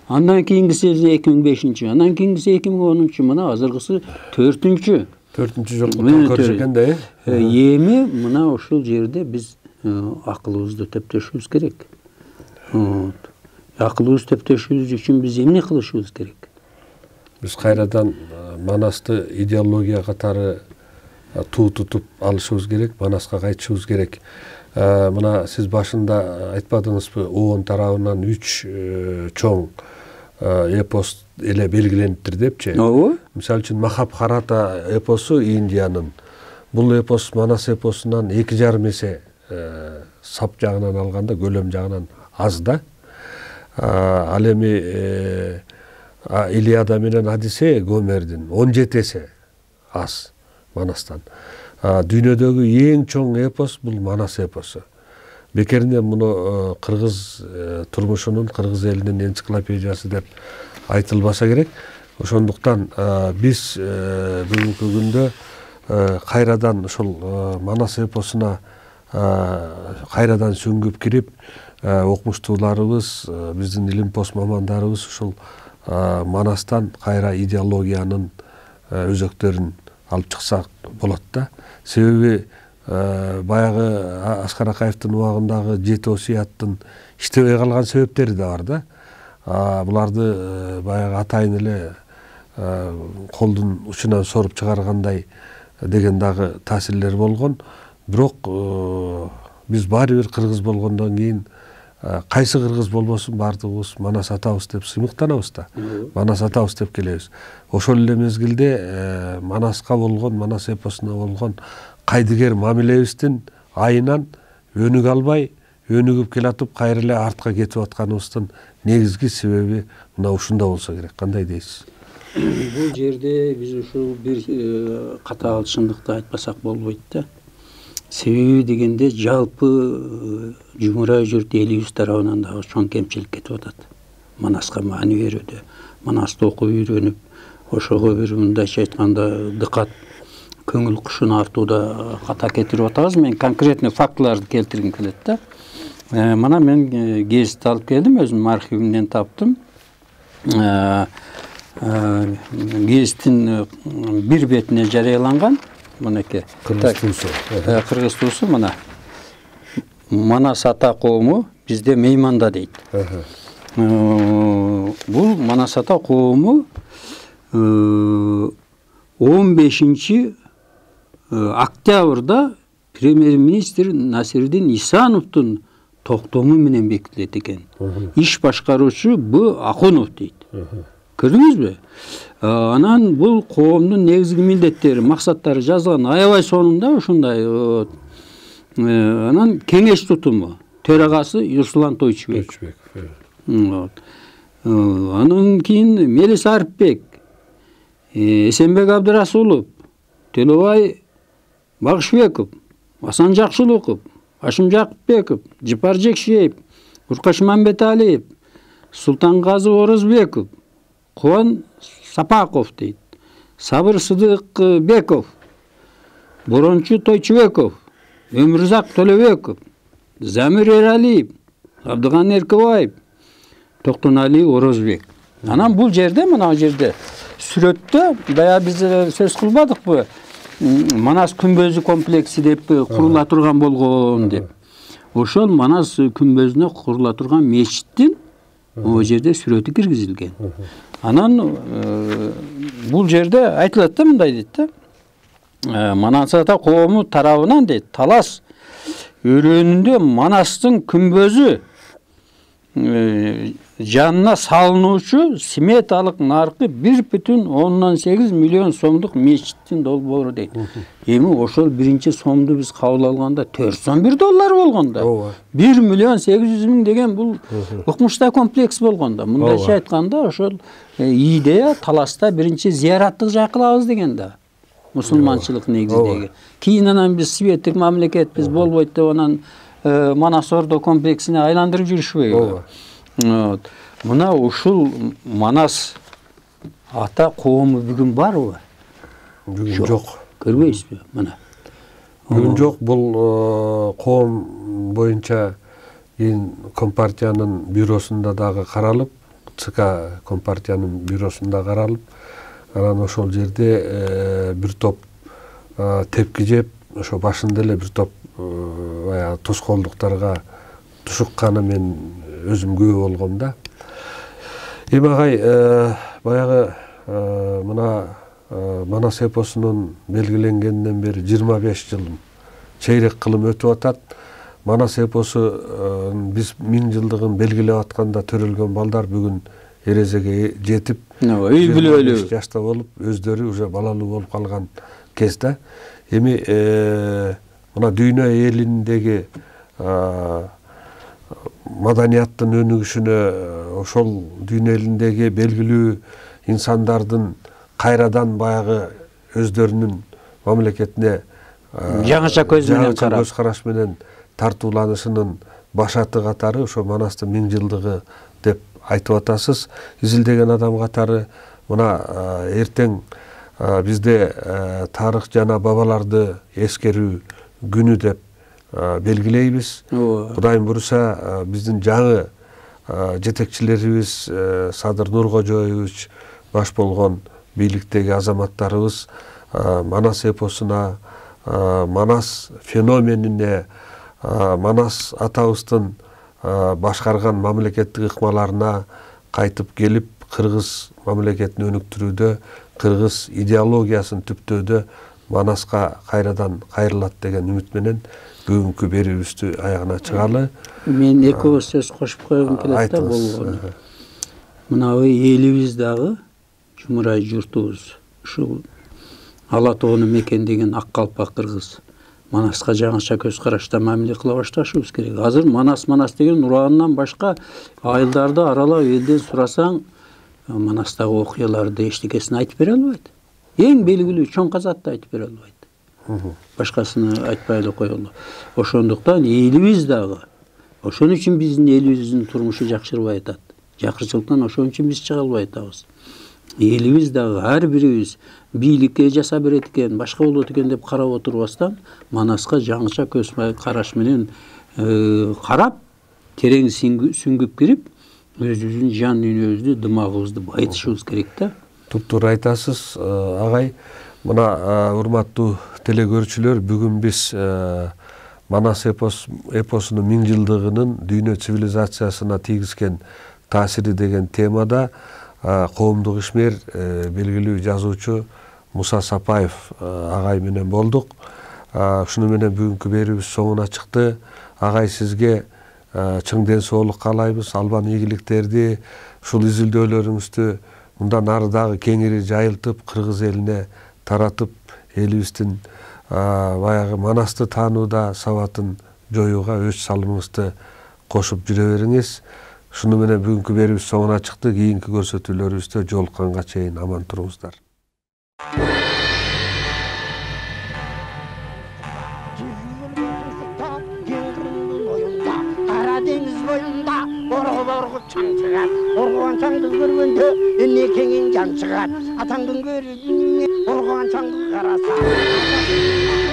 Андан кийингиси 2005-чи, андан кийингиси 2010-чу, мына азыркысы 4-чү.
4-чү жолку көрүш экен да.
Эми мына ошол жерде биз акылыбызды тептешибиз керек. Акылыбызды тептешибиз үчүн биз эмне кылышыбыз керек?
Биз кайрадан Манасты идеология катары туу тутуп алышыбыз керек, Манаска кайтышыбыз керек. Мына сиз башында айтпадыңызбы, ООН тарабынан 3 чоң эпос эле белгилениптир депчи. Мисалы үчүн Махабхарата эпосу Индиянын. Бул эпос Манас эпосунан 2,5 эсе сап жагынан алганда, көлөм жагынан аз да. Ал эми Илиада менен Одиссея Гомердин 17 эсе аз Манастан. Дүйнөдөгү эң чоң эпос бул Манас эпосу. Бекеринен муну кыргыз турмушунун, кыргыз элинин энциклопедиясы деп айтылбаса керек. Ошондуктан биз бүгүнкү күндө кайрадан ушул Манас эпосуна кайрадан сүңгүп кирип, окумуштууларыбыз, биздин илим-пост мамандарыбыз ушул Манастан кайра идеологиянын өзөктөрүн алып чыксак болот да. Себеби баягы Аскар Акаевдин убагындагы 7 осуяттын иштебей калган себептери да бар да. Буларды баягы атайын эле колдун учунан соруп чыгаргандай деген дагы таасирлер болгон. Бирок биз баары бир кыргыз болгондон кийин кайсы кыргыз болбосун баардыгыбыз Манас атабыз деп сыймыктанабыз да. Манас атабыз деп келебиз. Ошол эле мезгилде Манаска болгон, Манас эпосуна болгон кайдыгер мамилебиздин айынан өнүгө албай, өнүгүп келатып кайра эле артка кетип атканыбыздын негизги себеби мына ушунда болсо керек. Кандай дейсиз?
Бул жерде биз ушул бир катаал чындыкты айтпасак болбойт да. Себеби дегенде жалпы жумурай журт элибиз тарабынан дагы чоң кемчилик кетип атат. Манаска маани берүүдө, Манасты окуп үйрөнүп, ошого бир мындайча айтканда дыкат көңүл кушун артууда ката кетирип атабыз. Мен конкретный фактыларды келтиргим келет да. Мына мен гезитти алып келдим, өзүмдүн архивимден таптым. Гезиттин бир бетине жарыяланган мынакей кыргыз туусу мына Манас ата коому бизде мейманда дейт. Бул Манас ата коому 15 октябрда премьер-министр Насирдин Исановдун токтому менен бекитилет экен. Иш башкаруучу Б. Акунов дейт. Көрдүңүзбү? Анан бул коомдун негизги милдеттери, максаттары жазылган аябай сонунда ушундай. Анан кеңеш тутуму төрагасы Юрсулан Тойчубек. Анан кийин Мелис Арыпбек, Эсенбек Абдырасулов, Төлөбай Багышбеков, Асан Жакшылыков, Ашым Жакыпбеков, Жыпар Жекшеев, Уркаш Мамбеталиев, Султангазы Орозбеков, Кубан Сапаков дейт, Сабыр Сыдыкбеков, Борончу Тойчубеков, Өмүрзак Төлөбеков, Замир Эралиев, Абдыган Эркебаев, Токтонали Орозбек. Анан бул жерде, мына жерде сүрөттө дая биз сөз кылбадыкпы? Манас күмбөзү комплекси деп курула турган болгон деп. Ошол Манас күмбөзүнө курула турган мечиттин о жерде сүрөтү киргизилген. Анан бул жерде айтылат да, мындай дейт да. Манас ата коому тарабынан дейт, Талас өрөөнүндө Манастын күмбөзү жанына салынуучу сметалык наркы 1,8 миллион сомдук мечиттин долбоору дейт. Эми ошол биринчи сомду биз кабыл алганда $401 болгондо. 1 миллион 800 миң деген бул укмуштай комплекс болгондо. Мындайча айтканда ошол идея Таласта биринчи зыяраттык жай кылабыз деген да. Мусулманчылык негизиндеги. Кийин анан биз светтик мамлекет биз болбойт деп анан Манас Ордо комплексине айландырып жүрүшпөйбү. Мына ушул Манас ата коому бүгүн барбы?
Бүгүн жок.
Көрбөйсүзбү? Мына.
Бүгүн жок. Бул коом боюнча кийин Компартиянын бюросунда дагы каралып, ЦК Компартиянын бюросунда каралып, анан ошол жерде бир топ тепки жеп, ошо башында эле бир топ тоскоолдуктарга тушукканы мен өзүм күбө болгом да. Эми агай баягы мына Манас эпосунун белгиленгенден бери 25 жыл чейрек кылым өтүп атат. Манас эпосу биз 1000 жылдыгын белгилеп атканда төрөлгөн балдар бүгүн эрезеге жетип, үй бүлөлүү жашта болуп, өздөрү уже балалуу болуп калган кезде эми мына дүйнө элиндеги маданияттын өнүгүшүнө, ошол дүйнө элиндеги белгилүү инсандардын кайрадан баягы өздөрүнүн мамлекетине
жаңыча көз
караш менен тартууланышынын башаты катары ошо Манастын 1000 жылдыгы деп айтып атасыз. Изилдеген адам катары мына эртең бизде тарых жана бабаларды эскерүү күнү деп белгилейбиз. Кудайым буюрса биздин жаңы жетекчилерибиз Садыр Нуркожоевич баш болгон бийликтеги азаматтарыбыз Манас эпосуна, Манас феноменине, Манас атабыздын башкарган мамлекеттик ыкмаларына кайтып келип, кыргыз мамлекетин өнүктүрүүдө, кыргыз идеологиясын түптөөдө Манаска кайрадан кайрылат деген үмүт менен бүгүнкү берүүбүздү аягына чыгалы.
Мен эки ооз сөз кошуп койгум келет да болгону. Мына элибиз дагы Жумурай журтубуз ушул Ала тоону мекендеген ак калпак кыргыз Манаска жаңыча көз карашта мамиле кыла башташыбыз керек. Азыр Манас деген ураандан башка айылдарды аралап элден сурасаң, Манастагы окуяларды эчтекесин айтып бере албайт. Эң белгилүү чоң казатты айтып бере албайт. Башкасыны айтпай эле коелу. Ошондуктан элибиз дагы ошон үчүн биздин элибиздин турмушу жакшырбай атат. жакырчылыктан ошон үчүн биз чыга албай атабыз. Элибиз дагы ар бирибиз бийликке жаса берет экен, башка болот экен деп карап отурбастан, Манаска жаңыча көз караш менен карап, терең сүңгүп кирип, өзүбүздүн жан дүйнөбүздү, дымагыбызды байытышыбыз керек да.
Туптуура айтасыз, агай. Мына урматтуу телекөрүүчүлөр, бүгүн биз Манас эпосунун 1000 жылдыгынын дүйнө цивилизациясына тийгизген таасири деген темада коомдук ишмер, белгилүү жазуучу Муса Сапаев агай менен болдук. Ушуну менен бүгүнкү берүүбүз соңуна чыкты. Агай, сизге чың ден соолук каалайбыз, албан ийгиликтерди, ушул изилдөөлөрүңүздү мындан ары дагы кеңири жайылтып, кыргыз элине таратып, элибиздин баягы Манасты таанууда сабатын жоюуга өз салымыңызды кошуп жүрө бериңиз. Шуну менен бүгүнкү берүүбүз соңуна чыкты. Кийинки көрсөтүүлөрүбүздө жолукканга чейин аман туруңуздар.
Organ çangdı görgende ne kengin can çıgar. Atandın göründü organ çangdı karasa.